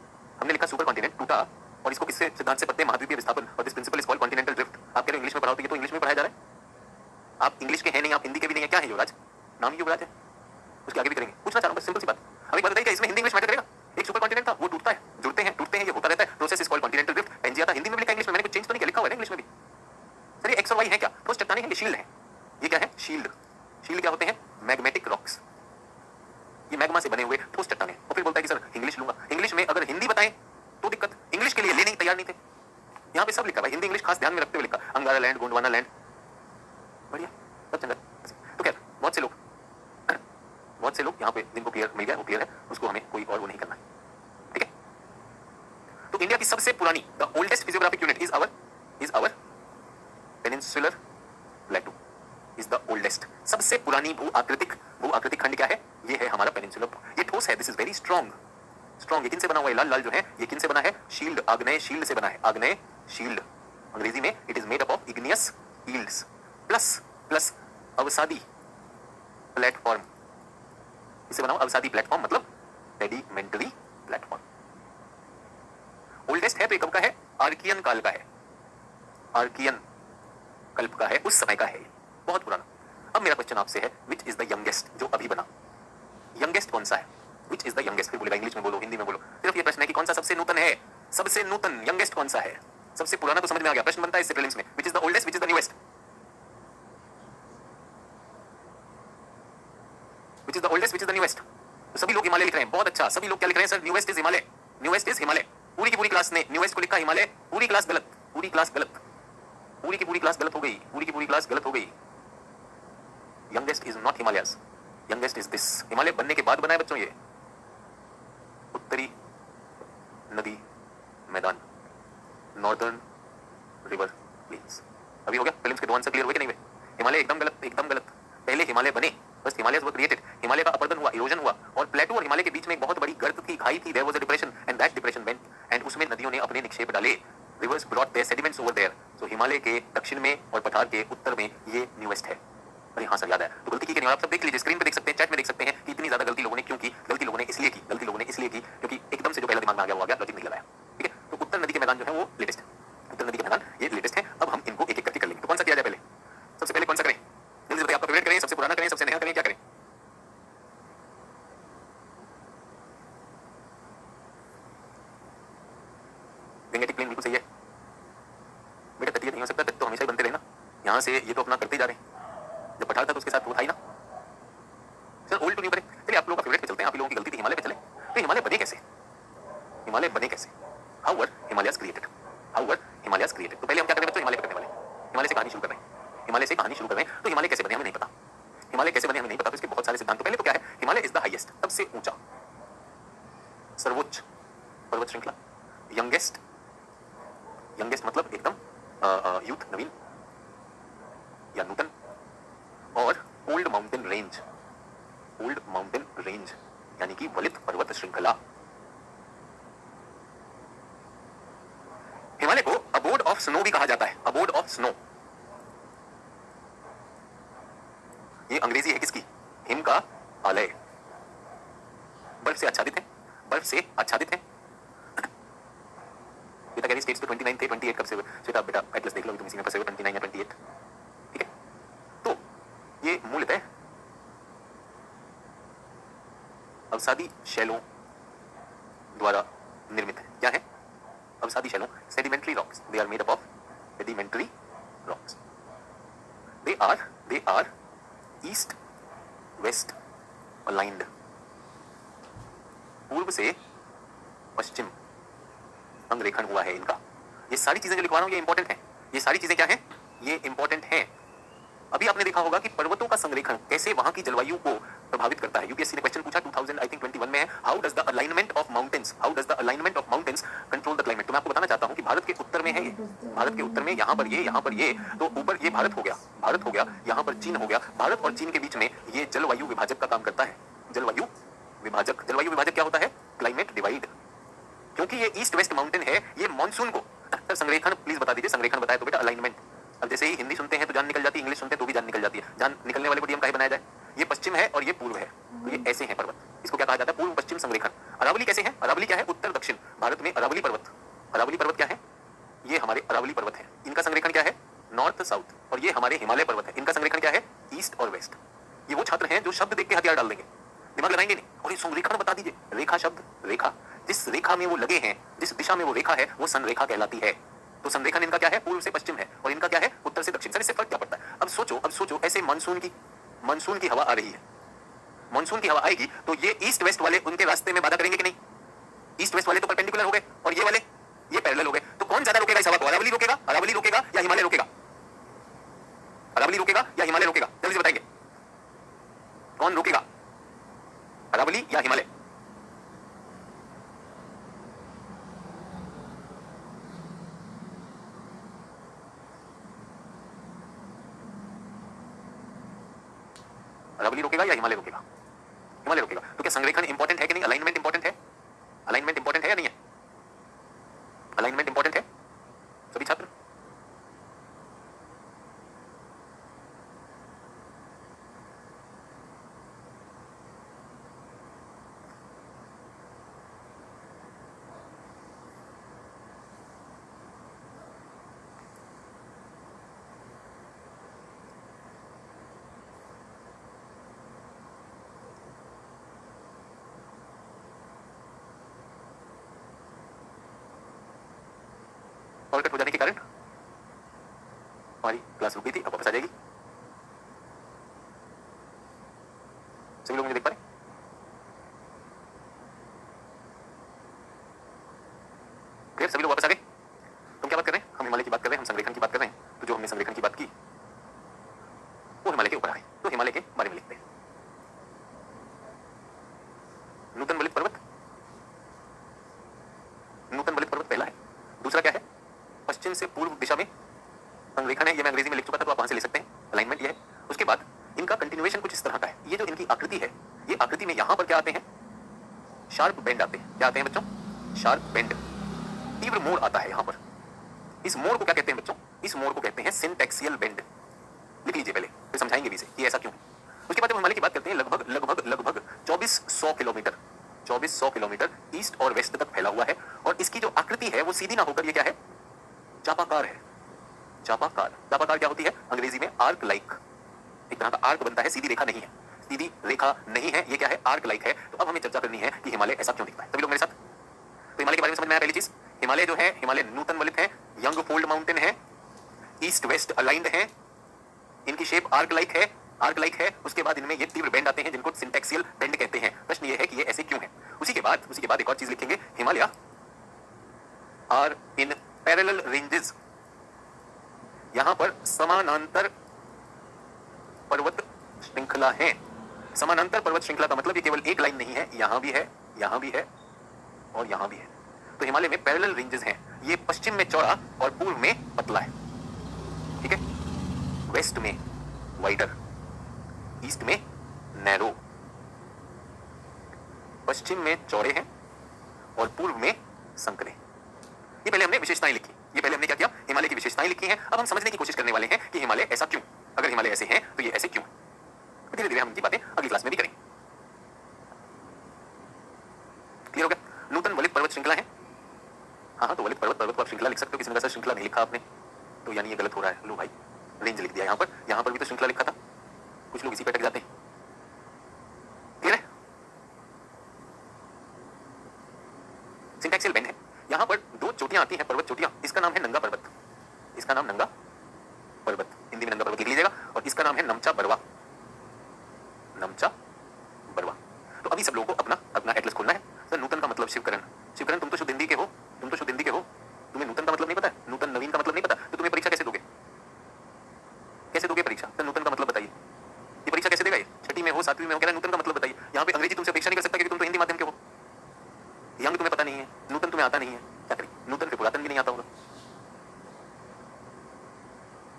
हमने लिखा सुपर सुपर कॉन्टिनेंट टूटा और इसको किससे सिद्धांत से पत्ते महाद्वीपीय विस्थापन और this principle is called continental drift. आप कह रहे हो इंग्लिश में पढ़ाओ तो ये तो इंग्लिश में पढ़ाया जा रहा है। आप इंग्लिश के हैं नहीं, आप हिंदी के भी नहीं है, क्या है युवराज? नाम ही युवराज है, उसके आगे भी करेंगे। पूछना चाह रहा हूँ बस, सिंपल सी बात। अब एक बात बताइए, इसमें हिंदी इंग्लिश मैटर करेगा? एक सुपर कॉन्टिनेंट था, वो टूटता है, जुड़ते हैं टूटते हैं, ये होता रहता है, process is called continental drift. Pangaea था, हिंदी में भी लिखा, इंग्लिश में मैंने कुछ चेंज तो नहीं किया, लिखा हुआ है इंग्लिश में भी। सर ये एक्स और वाई है क्या? ठोस चट्टानें हैं, ये शील्ड है। ये क्या है? शील्ड। शील्ड क्या होते हैं? Magmatic rocks. ये मैग्मा से बने हुए ठोस चट्टानें। और फिर बोलता है कि सर इंग्लिश लूंगा। इंग्लिश में अगर हिंदी बताएं तो दिक्कत, इंग्लिश के लिए लेने तैयार नहीं थे। यहाँ पे सब लिखा भाई, हिंदी इंग्लिश खास ध्यान में रखते हुए लिखा, अंगारा लैंड, गोंडवाना लैंड, बढ़िया सब चंगा। तो खैर बहुत से लोग यहाँ पे जिनको क्लियर मिल गया वो क्लियर है, उसको हमें कोई और वो नहीं करना है, ठीक है। तो इंडिया की सबसे पुरानी, the oldest physiographic unit is our peninsular plateau, is the oldest. सबसे पुरानी भू आकृतिक खंड क्या है? ये है हमारा पेनिनसुलर। ये ठोस है, दिस इज वेरी स्ट्रॉन्ग। ये किन से बना हुआ है? लाल लाल जो है ये किन से बना है? शील्ड, आग्नेय शील्ड से बना है, आग्नेय शील्ड। अंग्रेजी में it is made up of igneous shields plus अवसादी प्लेटफॉर्म। इससे बना हुआ अवसादी प्लेटफॉर्म मतलब सेडिमेंटरी प्लेटफॉर्म। ओल्डेस्ट है तो ये कब का है? आर्कियन काल का है, आर्कियन कल्प का है, उस समय का है, बहुत पुराना। अब मेरा क्वेश्चन आपसे है, विच इज द यंगेस्ट जो अभी बना? यंगेस्ट कौन सा है? Which is the youngest? फिर बोलेगा इंग्लिश में बोलो, हिंदी में बोलो, सिर्फ ये प्रश्न है कि कौन सा सबसे नूतन है, सबसे नूतन यंगेस्ट कौन सा है? सबसे पुराना तो समझ में आ गया, प्रश्न बनता है इससे प्रीलिम्स में, which is the oldest, which is the newest? Which is the oldest, which is the newest? तो सभी लोग हिमालय लिख रहे हैं, बहुत अच्छा। सभी लोग क्या लिख रहे हैं? Sir newest is Himalaya, newest is Himalaya. पूरी की पूरी क्लास ने न्यूएस्ट को लिखा हिमालय, पूरी क्लास गलत, पूरी क्लास गलत, पूरी की पूरी क्लास गलत हो गई, पूरी की पूरी क्लास गलत हो गई। Youngest is not Himalayas, youngest is this. Himalaya बनने के बाद बना है बच्चों ये, उत्तरी नदी मैदान, नॉर्दर्न रिवर प्लेन्स। अभी हो गया, प्रीलिम्स के दो आंसर क्लियर हुए कि नहीं हुए? हिमालय एकदम गलत, एकदम गलत। पहले हिमालय बने, बस हिमालयस वर क्रिएटेड, हिमालय का अपरदन हुआ, इरोजन हुआ, और प्लेटू और हिमालय के बीच में एक बहुत बड़ी गर्त थी, खाई थी, there was a depression and that depression went, and उसमें नदियों ने अपने निक्षेप डाले, rivers brought their sediments over there. So Himalaya के दक्षिण में और पठार के उत्तर में ये न्यूएस्ट है। अरे हाँ सर याद है, तो गलती की नहीं, आप सब देख लीजिए, स्क्रीन पे देख सकते हैं, चैट में देख सकते हैं कि इतनी ज्यादा गलती लोगों ने क्यों की। गलती लोगों ने इसलिए की क्योंकि एकदम से जो पहला दिमाग में आ गया वो आ गया, लॉजिक नहीं लगाया, ठीक है। तो उत्तर नदी के मैदान जो है वो लेटेस्ट है, उत्तर नदी के मैदान ये लेटेस्ट है। अब हम इनको एक एक करके कर लेंगे। तो कौन सा किया जाए पहले? सबसे पहले कौन सा करें? जल्दी बताइए, आपका फेवरेट करें, सबसे पुराना करें, सबसे नया करें, क्या करें? गंगेटिक प्लेन बिल्कुल सही है बेटा, तटीय नहीं हो सकता, तट तो हमेशा ही बनते रहे ना। यहाँ से ये तो अपना करते ही जा रहे हैं, जब पठार था तो उसके साथ वो था ही ना। सर ओल्ड टू न्यू करें, चलिए आप लोगों का फेवरेट पे चलते हैं, आप लोगों की गलती थी हिमालय पे चले। तो हिमालय बने कैसे? हिमालय बने कैसे? How were Himalayas created, how were Himalayas created. तो पहले हम क्या करें बच्चों? हिमालय पे करने वाले, हिमालय से कहानी शुरू कर रहे हैं, हिमालय से कहानी शुरू कर रहे हैं। तो हिमालय कैसे बने हमें नहीं पता, हिमालय कैसे बने हमें नहीं पता, तो इसके बहुत सारे सिद्धांत। तो पहले तो क्या है? हिमालय इज द हाईएस्ट, सबसे ऊंचा, सर्वोच्च पर्वत श्रृंखला। यंगेस्ट, यंगेस्ट मतलब एकदम यूथ, नवीन या नूतन। और old mountain range, old mountain range यानी कि वलित पर्वत श्रृंखला। हिमालय को अबोर्ड ऑफ स्नो भी कहा जाता है, अबोर्ड ऑफ स्नो। ये अंग्रेजी है किसकी? हिम का आलय। बर्फ से आच्छादित है, बर्फ से आच्छादित है। बेटा कह रही स्टेट्स पे 29 थे, 28 कब से हुए? श्वेता बेटा एटलस देख लो, तुम इसी में फंसे हो, 29 या 28, ठीक है। तो ये मूलतः अवसादी शैलों द्वारा निर्मित है। क्या है? अवसादी शैलों, sedimentary rocks, they are made up of sedimentary rocks. They are east west aligned, पूर्व से पश्चिम अंगरेखन हुआ है इनका। ये सारी चीजें जो लिखवा रहा हूं ये इंपॉर्टेंट है, ये सारी चीजें क्या है? ये इंपॉर्टेंट है। अभी आपने देखा होगा कि पर्वतों का संरेखण कैसे वहां की जलवायु को प्रभावित करता है। यूपीएससी ने क्वेश्चन पूछा 2021 में है, how does the alignment of mountains, how does the alignment of mountains control the climate. तो मैं आपको बताना चाहता हूं कि भारत के उत्तर में है ये, भारत के उत्तर में यहाँ पर ये, तो ऊपर ये भारत हो गया, यहाँ पर चीन हो गया। भारत और चीन के बीच में ये जलवायु विभाजक का काम करता है, जलवायु विभाजक। जलवायु विभाजक क्या होता है? Climate divide. क्योंकि ये ईस्ट वेस्ट माउंटेन है, ये मानसून को, संरेखण प्लीज बता दीजिए, संरेखण बताए तो बेटा अलाइनमेंट। अब जैसे ही हिंदी सुनते हैं तो जान निकल जाती है, इंग्लिश सुनते हैं तो भी जान निकल जाती है। जान निकलने वाले को डीएम काहे बनाया जाए? ये पश्चिम है और ये पूर्व है, तो ये ऐसे हैं पर्वत। इसको क्या कहा जाता है? पूर्व पश्चिम संरेखण। अरावली कैसे है? अरावली क्या है? उत्तर दक्षिण भारत में अरावली पर्वत। अरावली पर्वत क्या है? ये हमारे अरावली पर्वत है। इनका संरेखण क्या है? North south. और ये हमारे हिमालय पर्वत है, इनका संरेखण क्या है? ईस्ट और वेस्ट। ये वो छात्र हैं जो शब्द देख के हथियार डाल देंगे, दिमाग लगाएंगे नहीं, और ये संरेखण बता दीजिए। रेखा शब्द, रेखा, जिस रेखा में वो लगे हैं, जिस दिशा में वो रेखा है, वो संरेखा कहलाती है। तो संरेखण इनका क्या है? पूर्व से पश्चिम है, और इनका क्या है? उत्तर से दक्षिण। सर इससे फर्क क्या पड़ता है? अब सोचो ऐसे मानसून की हवा आ रही है, मानसून की हवा आएगी तो ये ईस्ट वेस्ट वाले उनके रास्ते में बाधा करेंगे कि नहीं? ईस्ट वेस्ट वाले तो परपेंडिकुलर हो गए, और ये वाले ये पैरेलल हो गए। तो कौन ज्यादा रोकेगा इस हवा को? अरावली रोकेगा? अरावली रोकेगा या हिमालय रोकेगा? अरावली रोकेगा या हिमालय रोकेगा? जल्दी से बताएंगे, कौन रोकेगा, अरावली या हिमालय? अरावली रोकेगा या हिमालय रोकेगा? हिमालय रोकेगा। तो क्या संरेखण इंपॉर्टेंट है कि नहीं? अलाइनमेंट इंपॉर्टेंट है? अलाइनमेंट इंपॉर्टेंट है या नहीं है? अलाइनमेंट इंपॉर्टेंट है सभी छात्र? और कट हो जाने के कारण हमारी क्लास रुक गई थी, अब वापस आ जाएगी। सभी लोग मुझे देख पा रहे? क्लियर? सभी लोग वापस आ गए? तुम क्या बात कर रहे हैं? हम हिमालय की बात कर रहे हैं, हम संरेखण की बात कर रहे हैं। तो जो हमने संरेखण की बात की वो हिमालय के ऊपर आ गए, तो हिमालय के बारे में लिखते हैं। नूतन वलित पर्वत, नूतन वलित पर्वत पहला है। दूसरा क्या है? पश्चिम से पूर्व दिशा में संरेखण है। ये मैं अंग्रेजी में लिख चुका था, तो आप वहां से ले सकते हैं। अलाइनमेंट ये है। उसके बाद इनका कंटिन्यूएशन कुछ इस तरह का है। ये जो इनकी आकृति है, ये आकृति में यहां पर क्या आते हैं? शार्प बेंड आते हैं। क्या आते हैं बच्चों? शार्प बेंड, तीव्र मोड़ आता है यहां पर। इस मोड़ को क्या कहते हैं बच्चों? इस मोड़ को कहते हैं सिंटैक्सियल बेंड। लिख लीजिए पहले, फिर समझाएंगे भी इसे कि ऐसा क्यों है। उसके बाद जब हिमालय की बात करते हैं, लगभग लगभग लगभग 2400 किलोमीटर, 2400 किलोमीटर ईस्ट और वेस्ट तक फैला हुआ है। और इसकी जो आकृति है वो सीधी ना होकर ये क्या है? चापाकार है। चापाकार, चापाकार क्या होती है? अंग्रेजी में आर्क लाइक। एक तरह का आर्क बनता है, सीधी रेखा नहीं है, सीधी रेखा नहीं है, ये क्या है? आर्क लाइक है। तो अब हमें चर्चा करनी है कि हिमालय ऐसा क्यों दिखता है। सभी लोग मेरे साथ? तो हिमालय के बारे में समझ में आया पहली चीज? हिमालय जो है, हिमालय नूतन वलित है, यंग फोल्ड माउंटेन है, ईस्ट वेस्ट अलाइंड है, इनकी शेप आर्क लाइक है, आर्क लाइक है। उसके बाद इनमें ये तीव्र बेंड आते हैं जिनको सिंटैक्सियल बेंड कहते हैं। प्रश्न ये है कि ये ऐसे क्यों है। उसी के बाद एक और चीज लिखेंगे, Himalaya are in parallel ranges. यहां पर समानांतर पर्वत श्रृंखला है। समानांतर पर्वत श्रृंखला का मतलब ये केवल एक लाइन नहीं है, यहां भी है, यहां भी है और यहां भी है। तो हिमालय में पैरेलल रेंजेस हैं। ये पश्चिम में चौड़ा और पूर्व में पतला है, ठीक है? वेस्ट में वाइडर, ईस्ट में नैरो। पश्चिम में चौड़े हैं और पूर्व में संकरे। ये पहले हमने विशेषताएं लिखी, ये पहले हमने क्या किया? हिमालय की विशेषताएं लिखी हैं। अब हम समझने की कोशिश करने वाले हैं कि हिमालय ऐसा क्यों। अगर हिमालय ऐसे हैं तो ये ऐसे क्यों है। धीरे धीरे हम इनकी बातें अगली क्लास में भी करेंगे। क्लियर हो गया? नूतन वलित पर्वत श्रृंखला है। हाँ, तो वलित पर्वत को आप श्रृंखला लिख सकते हो। किसी ने कहा सर श्रृंखला नहीं लिखा आपने, तो यानी ये गलत हो रहा है। लो भाई, रेंज लिख दिया यहाँ पर भी तो श्रृंखला लिखा था। कुछ लोग इसी पे अटक जाते हैं। क्लियर है? सिंटैक्सियल बेंड है। यहाँ पर दो चोटियां आती हैं, पर्वत चोटियां। इसका नाम है नंगा पर्वत, इसका नाम नंगा पर्वत, हिंदी में नंगा पर्वत लिख लीजिएगा। और इसका नाम है नमचा बरवा, नमचा बरवा। तो अभी सब लोगों को अपना अपना एटलस खोलना है। सर नूतन का मतलब शिवकरण। शिवकरण, तुम तो शुद्ध हिंदी के हो, तुम तो शुद्ध हिंदी के हो, तुम्हें नूतन का मतलब नहीं पता है, नूतन नवीन का मतलब नहीं पता, तो तुम्हें परीक्षा कैसे दोगे? कैसे दोगे परीक्षा? तो नूतन का मतलब बताइए। ये परीक्षा कैसे देगा? ये छठी में हो, सातवीं में हो, कह रहा है नूतन का मतलब बताइए। यहाँ पे अंग्रेजी तुमसे अपेक्षा नहीं कर सकता क्योंकि तुम तो हिंदी माध्यम के हो। यंग तुम्हें पता नहीं है, नूतन तुम्हें आता नहीं है, क्या करें? नूतन फिर पुरातन भी नहीं आता होगा।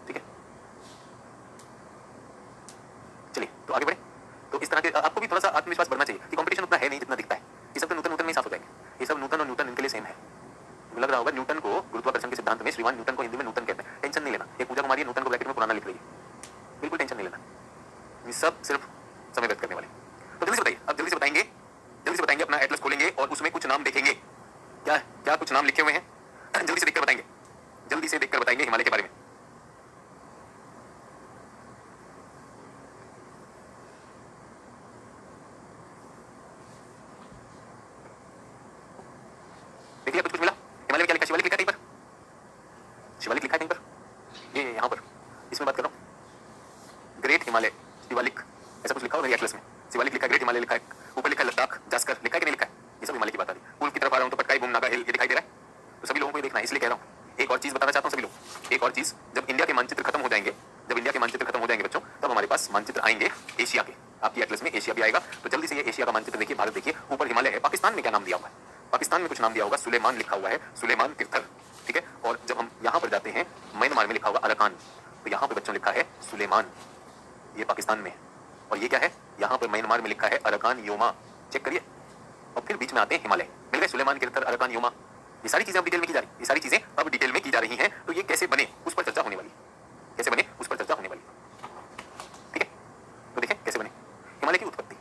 ठीक है, चलिए तो आगे बढ़े। तो इस तरह के आपको भी थोड़ा सा आत्मविश्वास बढ़ना चाहिए कि कंपटीशन उतना है नहीं जितना दिखता है। ये सब तो नूतन में साफ हो जाएंगे। ये सब नूतन और न्यूटन इनके लिए सेम है। लग रहा होगा न्यूटन को गुरुत्वाकर्षण के सिद्धांत में श्रीमान न्यूटन को हिंदी में नूतन कहते हैं। टेंशन नहीं लेना। ये पूजा कुमारी नूतन को ब्रैकेट में पुराना लिख रही है, बिल्कुल टेंशन नहीं लेना। ये सब सिर्फ समय व्यक्त करने वाले। तो जल्दी से बताइए, अब जल्दी से बताएंगे और उसमें कुछ नाम देखेंगे। क्या क्या कुछ नाम लिखे हुए हैं, जल्दी से देखकर बताएंगे, जल्दी से देखकर बताएंगे हिमालय के बारे में। देख लिया, कुछ कुछ मिला? हिमालय में क्या लिखा? शिवालिक लिखा कहीं पर? शिवालिक लिखा है कहीं पर? ये यहाँ पर, इसमें बात कर रहा हूँ। ग्रेट हिमालय, शिवालिक, ऐसा कुछ लिखा हो मेरी एटलस में। शिवालिक लिखा है, ग्रेट हिमालय लिखा है, ऊपर लिखा है लद्दाख, जास्कर, लिखा है कि नहीं लिखा है? ये सब हिमालय की बात आ रही है। पूर्व की तरफ आ रहा हूँ तो पटकाई, बूम, नागा हिल, ये दिखाई दे रहा है। तो सभी लोगों को ये देखना है, इसलिए कह रहा हूँ। एक और चीज बताना चाहता हूँ सभी लोग, एक और चीज, जब इंडिया के मानचित्र खत्म हो जाएंगे, जब इंडिया के मानचित्र खत्म हो जाएंगे बच्चों, तब हमारे पास मानचित्र आएंगे एशिया के। आपकी एटलस में एशिया भी आएगा, तो जल्दी से ये एशिया का मानचित्र देखिए, भारत देखिए, ऊपर हिमालय है। पाकिस्तान में क्या नाम दिया हुआ है? पाकिस्तान में कुछ नाम दिया होगा, सुलेमान लिखा हुआ है, सुलेमान तिर्थल, ठीक है। और जब हम यहाँ पर जाते हैं, म्यांमार में लिखा होगा अरकान, तो यहाँ पर बच्चों लिखा है सुलेमान, ये पाकिस्तान में है। और ये क्या है? यहाँ पर म्यांमार में लिखा है अरकान योमा, चेक करिए। और फिर बीच में आते हैं हिमालय, मिल गए सुलेमान तिर्थल, अरकान योमा। ये सारी चीजें अब डिटेल में की जा रही, ये सारी चीजें अब डिटेल में की जा रही हैं। तो ये कैसे बने उस पर चर्चा होने वाली, कैसे बने उस पर चर्चा होने वाली, ठीक है। तो देखें कैसे बने हिमालय की उत्पत्ति।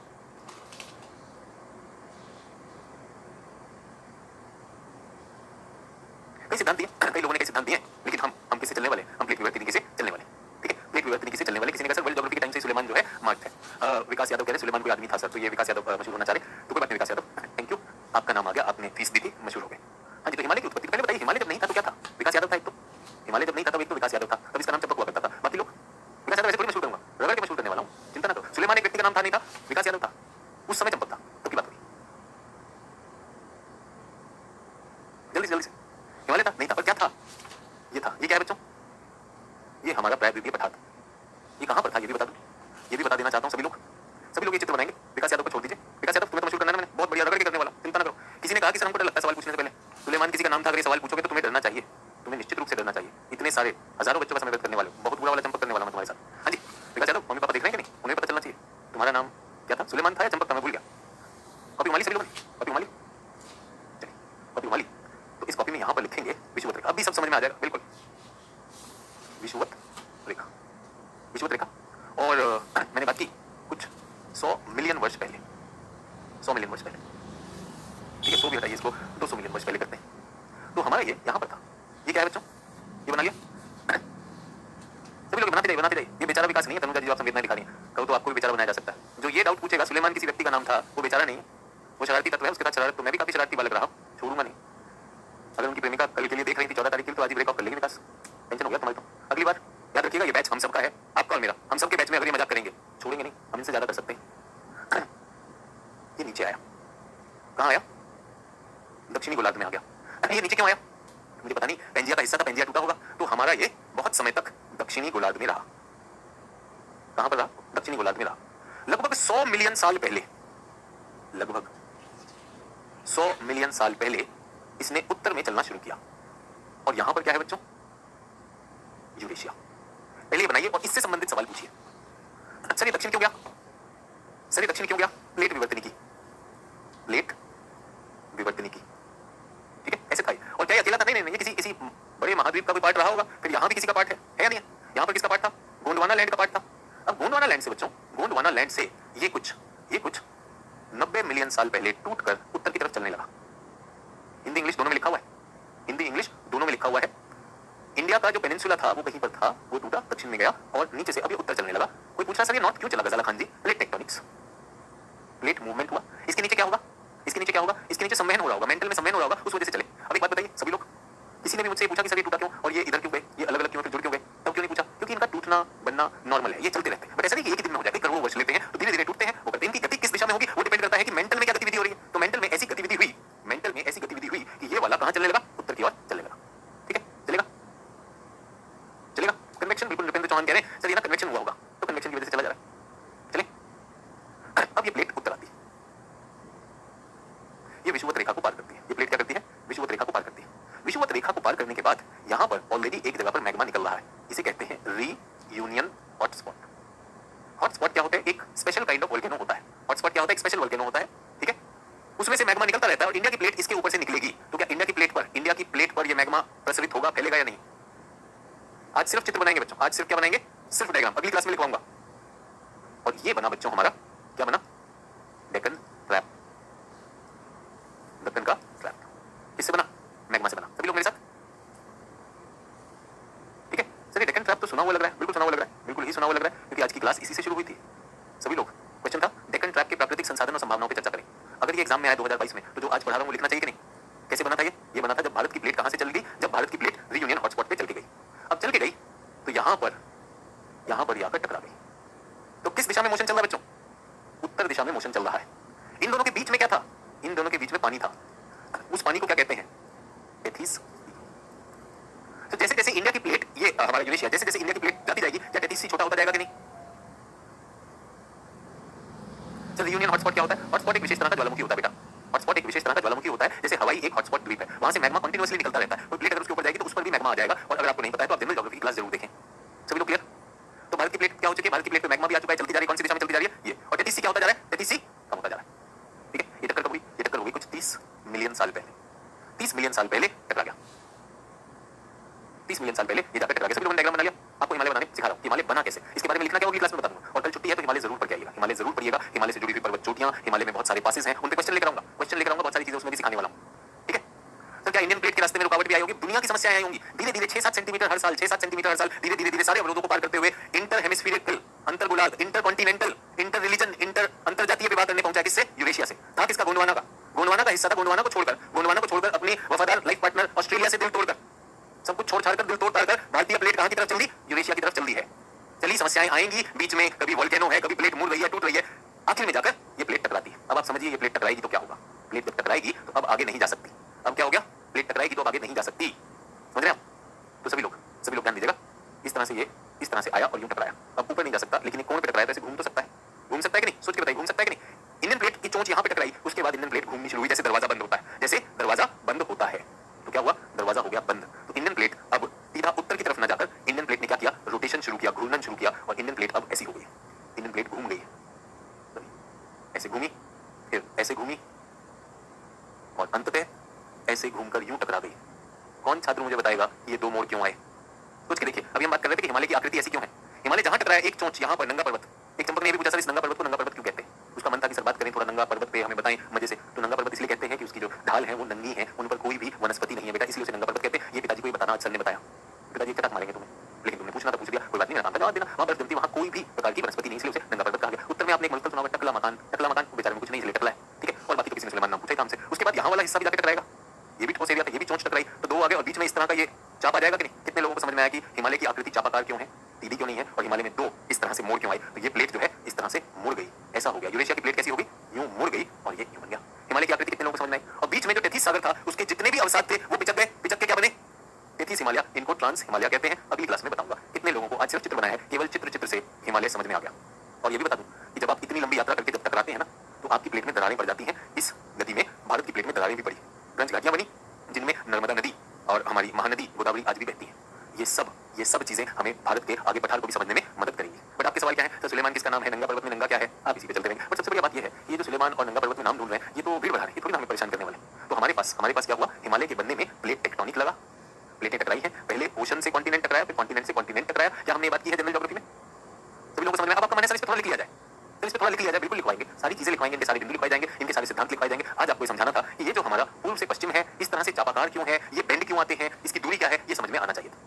कई सिद्धांत दिए, कई लोगों ने कई सिद्धांत दिए, लेकिन हम किससे चलने वाले? हम प्लेट विवर्तनिकी से चलने वाले, ठीक है। प्लेट विवर्तनिकी से चलने वाले। किसी ने कहा सर वर्ल्ड ज्योग्राफी के टाइम से सुलेमान जो है मार्क्ड है। विकास यादव कह रहे सुलेमान कोई आदमी था सर, तो ये विकास यादव मशहूर होना चाह रहे, तो कोई बात नहीं विकास यादव, थैंक यू, आपका नाम आ गया, आपने फीस दी थी, मशहूर हो गए। हाँ जी, तो हिमालय की उत्पत्ति पहले बताइए, हिमालय जब नहीं था तो क्या था? विकास यादव था एक तो, हिमालय जब नहीं था तब एक तो विकास यादव था, तब इसका नाम चंपक हुआ करता था। बाकी लोग विकास यादव ऐसे थोड़ी मशहूर करूंगा, रगड़ के मशहूर करने वाला हूँ, चिंता ना करो। सुलेमान एक व्यक्ति का नाम था, नहीं था, विकास यादव था, उस समय चंपक था, तो की बात हुई। जल्दी से हिमालय था, नहीं था, पर क्या था? ये था। ये क्या है बच्चों? ये हमारा प्रायद्वीपीय पठार। ये कहाँ पर था ये भी बता दूं, ये भी बता देना चाहता हूँ। सभी लोग ये चित्र बनाएंगे। विकास यादव को छोड़ दीजिए, विकास यादव तुम्हें तो मशहूर करना है मैंने, बहुत बढ़िया, रगड़ के करने वाला, चिंता ना करो। किसी ने कहा कि सर हमको डर लगता है सवाल पूछने से पहले, सुलेमान किसी का नाम था, अगर ये सवाल पूछोगे तो तुम्हें डरना चाहिए, तुम्हें निश्चित रूप से डरना चाहिए। इतने सारे हजारों बच्चों का समय व्यर्थ करने वाले, बहुत बुरा वाला चंपक करने वाला मैं तुम्हारे साथ। हाँ जी विकास यादव, मम्मी पापा देख रहे हैं कि नहीं? उन्हें पता चलना चाहिए तुम्हारा नाम क्या था, सुलेमान था या चंपक था, मैं भूल गया। कॉपी उमाली सभी लोगों ने, कॉपी उमाली, चलिए कॉपी उमाली। तो इस कॉपी में यहाँ पर लिखेंगे विषुवत रेखा, अभी सब समझ में आ जाएगा बिल्कुल। विषुवत रेखा, विषुवत रेखा। और मैंने बात की कुछ 100 मिलियन वर्ष पहले, 100 मिलियन वर्ष पहले, ठीक है। 100 भी हटाइए इसको, 200 मिलियन वर्ष पहले करते हैं। तो हमारा ये यहाँ पर था। ये क्या है बच्चों? ये बना लिया सभी लोग, बनाते जाइए। ये बेचारा विकास नहीं है, तनुजा जी जो आप संवेदना दिखा रही हैं, कहो तो आपको भी बेचारा बनाया जा सकता है। जो ये डाउट पूछेगा सुलेमान किसी व्यक्ति का नाम था, वो बेचारा नहीं है, वो शरारती तत्व है, उसके साथ शरारत। तो मैं भी काफी शरारती बालक रहा, छोड़ूंगा नहीं। अगर उनकी प्रेमिका कल के लिए देख रही थी 14 तारीख के लिए, तो आज ही ब्रेकअप कर लेंगे विकास, टेंशन हो गया तुम्हारी। तो अगली बार याद रखिएगा, ये बैच हम सबका है, आपका और मेरा, हम सबके बैच में अगर ये मजाक करेंगे, छोड़ेंगे नहीं, हम इनसे ज्यादा कर सकते हैं। ये नीचे आया, कहाँ आया? दक्षिणी गोलार्ध में आ गया। ये नीचे क्यों आया मुझे पता नहीं, पेंजिया का हिस्सा था, पेंजिया टूटा होगा, तो हमारा ये बहुत समय तक दक्षिणी गोलार्ध में रहा। कहां पर रहा? दक्षिणी गोलार्ध में रहा। लगभग 100 मिलियन साल पहले, लगभग 100 मिलियन साल पहले इसने उत्तर में चलना शुरू किया। और यहां पर क्या है बच्चों? यूरेशिया। पहले बनाइए और इससे संबंधित सवाल पूछिए। सर ये दक्षिण क्यों गया? सर ये दक्षिण क्यों गया? प्लेट विवर्तनिकी, प्लेट विवर्तनिकी, ठीक है, ऐसे था। और क्या ये अकेला था? नहीं, ये किसी बड़े महाद्वीप का कोई पार्ट रहा होगा। फिर यहाँ भी किसी का पार्ट है या नहीं है? यहाँ पर किसका पार्ट था? गोंडवाना लैंड का पार्ट था। अब गोंडवाना लैंड से बच्चों, गोंडवाना लैंड से ये कुछ 90 मिलियन साल पहले टूटकर उत्तर की तरफ चलने लगा। हिंदी इंग्लिश दोनों में लिखा हुआ है, हिंदी इंग्लिश दोनों में लिखा हुआ है। इंडिया का जो पेनिनसुला था वो कहीं पर था, वो टूटा, दक्षिण में गया और नीचे से अभी उत्तर चलने लगा। कोई पूछ रहा सर ये नॉर्थ क्यों चला गजाला खान जी? प्लेट टेक्टोनिक्स, प्लेट मूवमेंट हुआ। इसके नीचे क्या होगा? इसके नीचे क्या होगा? इसके नीचे संवहन हो रहा होगा, मेंटल में संवहन हो रहा होगा, उस वजह से चले। अब एक बात बताइए सभी लोग, किसी ने भी मुझसे पूछा कि सर ये टूटा क्यों और ये इधर क्यों गए, ये अलग अलग क्यों, फिर जुड़ क्यों गए, तब क्यों नहीं पूछा? क्योंकि इनका टूटना बनना नॉर्मल है, ये चलते रहते हैं। बट ऐसा नहीं कि एक ही दिन में हो जाए, करोड़ों वर्ष लेते हैं, तो धीरे धीरे टूटते हैं। वो कहते हैं इनकी गति किस दिशा में होगी, वो डिपेंड करता है कि मेंटल में क्या गतिविधि हो रही है। तो मेंटल में ऐसी गतिविधि हुई, मेंटल में ऐसी गतिविधि हुई कि ये वाला कहां चलने लगा? उत्तर की ओर चलने लगा। ठीक है, चलेगा चलेगा। कन्वेक्शन, बिल्कुल नृपेंद्र चौहान कह रहे हैं सर ये ना कन्वेक्शन हुआ होगा, तो कन्वेक्शन की वजह से चला जा रहा है। चले, अब ये प्लेट उत्तर आती है, ये विषुवत रेखा को पार करती है। ये प्लेट क्या करती है? विषुवत रेखा को पार करती है। विषुवत रेखा को पार करने के बाद यहां पर ऑलरेडी एक जगह पर मैग्मा निकल रहा है, इसे कहते हैं रीयूनियन हॉटस्पॉट। हॉटस्पॉट क्या होता है? एक स्पेशल काइंड ऑफ वोल्केनो होता है। हॉटस्पॉट क्या होता है? एक स्पेशल वोल्केनो होता है, ठीक है। उसमें से मैग्मा निकलता रहता है और इंडिया की प्लेट इसके ऊपर से निकलेगी। तो क्या इंडिया की प्लेट पर यह मैग्मा प्रसरित होगा, फैलेगा या नहीं? आज सिर्फ चित्र बनाएंगे बच्चों, आज सिर्फ क्या बनाएंगे? सिर्फ डायग्राम, अगली क्लास में लिखवाऊंगा। और ये बना बच्चों हमारा, क्या बना? डेक्कन ट्रैप। दक्कन का ट्रैप किससे बना? मैग्मा से बना। सभी लोग मेरे साथ, ठीक है? सर डेक्कन ट्रैप तो सुना हुआ लग रहा है, बिल्कुल सुना हुआ लग रहा है, बिल्कुल ही सुना हुआ लग रहा है, क्योंकि आज की क्लास इसी से शुरू हुई थी। सभी लोग, क्वेश्चन था डेक्कन ट्रैप के प्राकृतिक संसाधन और संभावनाओं पर चर्चा करें। अगर ये एग्जाम में आया 2022 में, तो जो आज पढ़ा रहा हूँ वो लिखना चाहिए कि नहीं? कैसे बना था ये बना था जब भारत की प्लेट कहां से चल गई? जब भारत की प्लेट रीयूनियन हॉटस्पॉट पे चल के गई। अब चल के गई तो यहां पर आकर टकरा गई। तो किस दिशा में मोशन चल रहा है बच्चों? उत्तर दिशा में मोशन चल रहा है। इन दोनों के बीच में क्या था? इन दोनों के बीच में पानी था। उस पानी को क्या कहते हैं? टेथिस। तो जैसे जैसे इंडिया की प्लेट, ये हमारा यूरेशिया, जैसे जैसे इंडिया की प्लेट जाती जाएगी, क्या टेथिस छोटा होता जाएगा कि नहीं? तो रीयूनियन हॉटस्पॉट क्या होता है? हॉटस्पॉट एक विशेष तरह का ज्वालामुखी होता है बेटा। हॉटस्पॉट एक विशेष तरह का ज्वालामुखी होता है। जैसे हवाई एक हॉटस्पॉट द्वीप है, वहां से मैग्मा कंटीन्यूअसली निकलता रहता है। कोई प्लेट अगर उसके ऊपर जाएगी तो उस पर भी मैग्मा आ जाएगा। और अगर आपको नहीं पता है तो आप जनरल ज्योग्राफी की क्लास जरूर देखें। सभी लोग क्लियर? तो भारत की प्लेट क्या हो चुकी है? भारत की प्लेट पे मैग्मा भी आ चुका है, चलती जा रही है। कौन सी दिशा में चलती जा रही है? ये। और टेथिस क्या होता जा रहा है? टेथिस कम होता जा रहा है। ठीक है? ये टक्कर कब हुई? ये टक्कर हुई कुछ 30 मिलियन साल पहले। 30 मिलियन साल पहले टकरा गया। 30 मिलियन साल पहले ये जाकर टकरा गया। सभी लोगों ने डायग्राम बना लिया? आपको हिमालय बनाने सिखा रहा हूं। हिमालय बना कैसे, इसके बारे में लिखना क्या होगी क्लास में बता दूंगा। और कल छुट्टी है तो हिमालय जरूर पढ़ के आइएगा। हिमालय जरूर पढ़िएगा। हिमालय से जुड़ी हुई पर्वत चोटियां, हिमालय में बहुत सारे पासेस हैं, उन पे क्वेश्चन लेकर आऊंगा। बहुत सारी चीजें उसमें भी सिखाने वाला हूं। ठीक है? तो क्या इंडियन प्लेट के रास्ते में रुकावट भी आई होगी? दुनिया की समस्याएं आई होंगी। धीरे धीरे 6-7 सेंटीमीटर हर साल, 6-7 सेंटीमीटर हर साल, धीरे धीरे सारे अवरोधों को पार करते हुए इंटर हेमिस्फीरिकल, अंतर गोलार्ध, inter continental, inter religion, inter जातीय विवाह करने पहुंचा। किससे? यूरेशिया से। था किसका? गोंडवाना का। गोंडवाना का हिस्सा था। गोंडवाना को छोड़कर अपने वफादार लाइफ पार्टनर ऑस्ट्रेलिया से दिल तोड़कर, सब कुछ छोड़ छाड़ कर, दिल तोड़ ताड़ कर भारतीय प्लेट कहां की तरफ चल दी? यूरेशिया की तरफ चल दी है। चलिए, समस्याएं आएंगी बीच में, कभी वोल्केनो है, कभी प्लेट मुड़ रही है, टूट रही है, आखिर में जाकर ये प्लेट टकराती है। अब आप समझिए ये प्लेट टकराएगी तो क्या होगा? प्लेट जब टकराएगी तो अब आगे नहीं जा सकती। अब क्या हो गया? प्लेट टकराएगी तो अब आगे नहीं जा सकती। समझ रहे हैं आप? तो सभी लोग ध्यान दीजिएगा। इस तरह से ये इस तरह से आया और यूं टकराया। अब ऊपर नहीं जा सकता, लेकिन एक कोण पे टकराया तो ऐसे घूम तो सकता है। घूम सकता है कि नहीं? सोच के बताइए, घूम सकता है कि नहीं? इंडियन प्लेट की चोंच यहां पे टकराई, उसके बाद इंडियन प्लेट घूमनी शुरू हुई। जैसे दरवाजा बंद होता है, जैसे दरवाजा बंद होता है तो क्या हुआ? दरवाजा हो गया बंद। तो इंडियन प्लेट अब सीधा उत्तर की तरफ न जाकर इंडियन प्लेट ने क्या किया? रोटेशन शुरू किया, घूर्णन शुरू किया, और इंडियन प्लेट अब ऐसी हो गई। इंडियन प्लेट घूम गई, ऐसे घूमी, फिर ऐसे घूमी, और अंततः ऐसे घूमकर यूं टकरा गई। कौन छात्र मुझे बताएगा कि ये दो मोड़ क्यों आए? सोच के देखिए। अभी हम बात कर रहे थे कि हिमालय की आकृति ऐसी क्यों है। हिमालय जहां टकराया, एक चोंच यहां पर, नंगा पर्वत। एक चंपक ने ये भी पूछा, सर इस नंगा पर्वत को नंगा पर्वत क्यों कहते हैं? उसका मन था कि सर बात करें थोड़ा नंगा पर्वत पे, हमें बताएं मजे से। तो नंगा पर्वत इसलिए कहते हैं कि उसकी जो ढाल है वो नंगी है, उन पर कोई भी वनस्पति नहीं है बेटा, इसलिए उसे नंगा पर्वत कहते हैं। ये पिताजी को ही बताना, आज सर ने बताया। पिताजी क्या मारेंगे तुम्हें, लेकिन तुमने पूछना तो पूछ लिया, कोई बात नहीं, मेरा काम था जवाब देना। वहां बर्फ जमती, वहां कोई भी प्रकार की वनस्पति नहीं, इसलिए उसे नंगा पर्वत कहा गया। उत्तर में आपने एक मरुस्थल सुना होगा, टकला मकान। टकला मकान बेचारे में कुछ नहीं, इसलिए टकला है। ठीक है? और बाकी तो किसी ने सुलेमान नाम पूछा ही था हमसे। उसके बाद यहाँ वाला हिस्सा भी जाकर टकराएगा। ये भी ठोस एरिया था, ये भी चोंच टकराई, तो दो आ गए, और बीच में इस तरह का ये चाप आ जाएगा कि नहीं? कितने लोगों को समझ में आया कि हिमालय की आकृति चापाकार क्यों है, सीधी क्यों नहीं है, और हिमालय में दो इस तरह से मोड़ क्यों आई? तो ये प्लेट जो है इस तरह से मुड़ गई, ऐसा हो गया। यूरेशिया की प्लेट कैसी होगी? यूं मुड़ गई और ये यूं बन गया। हिमालय की आकृति कितने लोगों को समझ में आई? और बीच में जो टेथिस सागर था, उसके जितने भी अवसाद थे वो पिचक गए। पिचक के क्या बने? टेथिस हिमालय। इनको ट्रांस हिमालय कहते हैं। अगली क्लास में बताऊंगा कितने लोगों को आज सिर्फ चित्र बनाया है, केवल चित्र से हिमालय समझ में आ गया। और ये भी बता दूं कि जब आप इतनी लंबी यात्रा करके जब टकराते हैं ना, तो आपकी प्लेट में दरारें पड़ जाती हैं। इस गति में भारत की प्लेट में दरारें भी पड़ी, ब्रंज घाटियां बनी, जिनमें नर्मदा नदी और हमारी महानदी गोदावरी आज भी बहती है। ये सब चीजें हमें भारत के आगे पठार को भी समझने में मदद करेंगी। बट आपके सवाल क्या है? तो सुलेमान किसका नाम है? नंगा पर्वत में नंगा क्या है? आप इसी पे चलते रहेंगे। बट सबसे बढ़िया बात ये है कि ये जो सुलेमान और नंगा पर्वत में नाम ढूंढ रहे हैं, ये तो भीड़ बढ़ा रहे हैं, ये थोड़ी ना हमें परेशान करने वाले। तो हमारे पास क्या हुआ? हिमालय के बनने में प्लेट टेक्टोनिक लगा। प्लेटें टकराई है, पहले ओशन से कॉन्टिनेंट टकराया, फिर कॉन्टिनेंट से कॉन्टिनेंट टकराया। क्या हमने ये बात की है जनरल ज्योग्राफी में? सभी लोगों को समझ में? अब आपका मन है सर इस पे थोड़ा लिख लिया जाए, तो इस पे थोड़ा लिख लिया जाए। बिल्कुल लिखवाएंगे, सारी चीजें लिखवाएंगे, इनके सारे बिंदु लिखवाए जाएंगे, इनके सारे सिद्धांत लिखवाए जाएंगे। आज आपको समझाना था कि ये जो हमारा पूर्व से पश्चिम है, इस तरह से चापाकार क्यों है, ये बेंड क्यों आते हैं, इसकी दूरी क्या है, ये समझ में आना चाहिए था।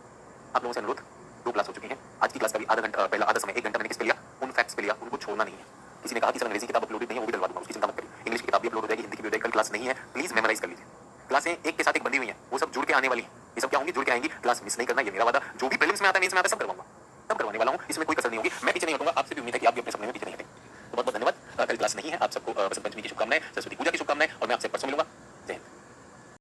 आप लोगों से अनुरोध, 2 क्लास हो चुकी हैं। आज की क्लास का भी आधा घंटा पहला आधा समय 1 घंटा मैंने किस पे लिया? उन फैक्ट्स पे लिया, उनको छोड़ना नहीं है। किसी ने कहा कि सर अंग्रेजी किताब अपलोडेड नहीं है, वो भी डलवा दूंगा, उसकी चिंता मत करिए। इंग्लिश की किताब भी अपलोड हो जाएगी, हिंदी की भी हो जाएगी। कल क्लास नहीं है, प्लीज मेमोराइज कर लीजिए। क्लासें एक के साथ एक बंधी हुई हैं, वो सब जुड़ के आने वाली हैं। ये सब क्या होंगी? जुड़ के आएंगी। क्लास मिस नहीं करना, ये मेरा वादा। जो भी प्रीलिम्स में आता है, मेंस में आता है, सब करवाऊंगा, सब करवाने वाला हूँ। इसमें कोई कसर नहीं होगी। मैं पीछे नहीं हटूंगा। आपसे भी उम्मीद है कि आप भी अपने सपने में पीछे नहीं हटेंगे। तो बहुत बहुत धन्यवाद। कल क्लास नहीं है। आप सबको बसंत पंचमी की शुभकामनाएं। सरस्वती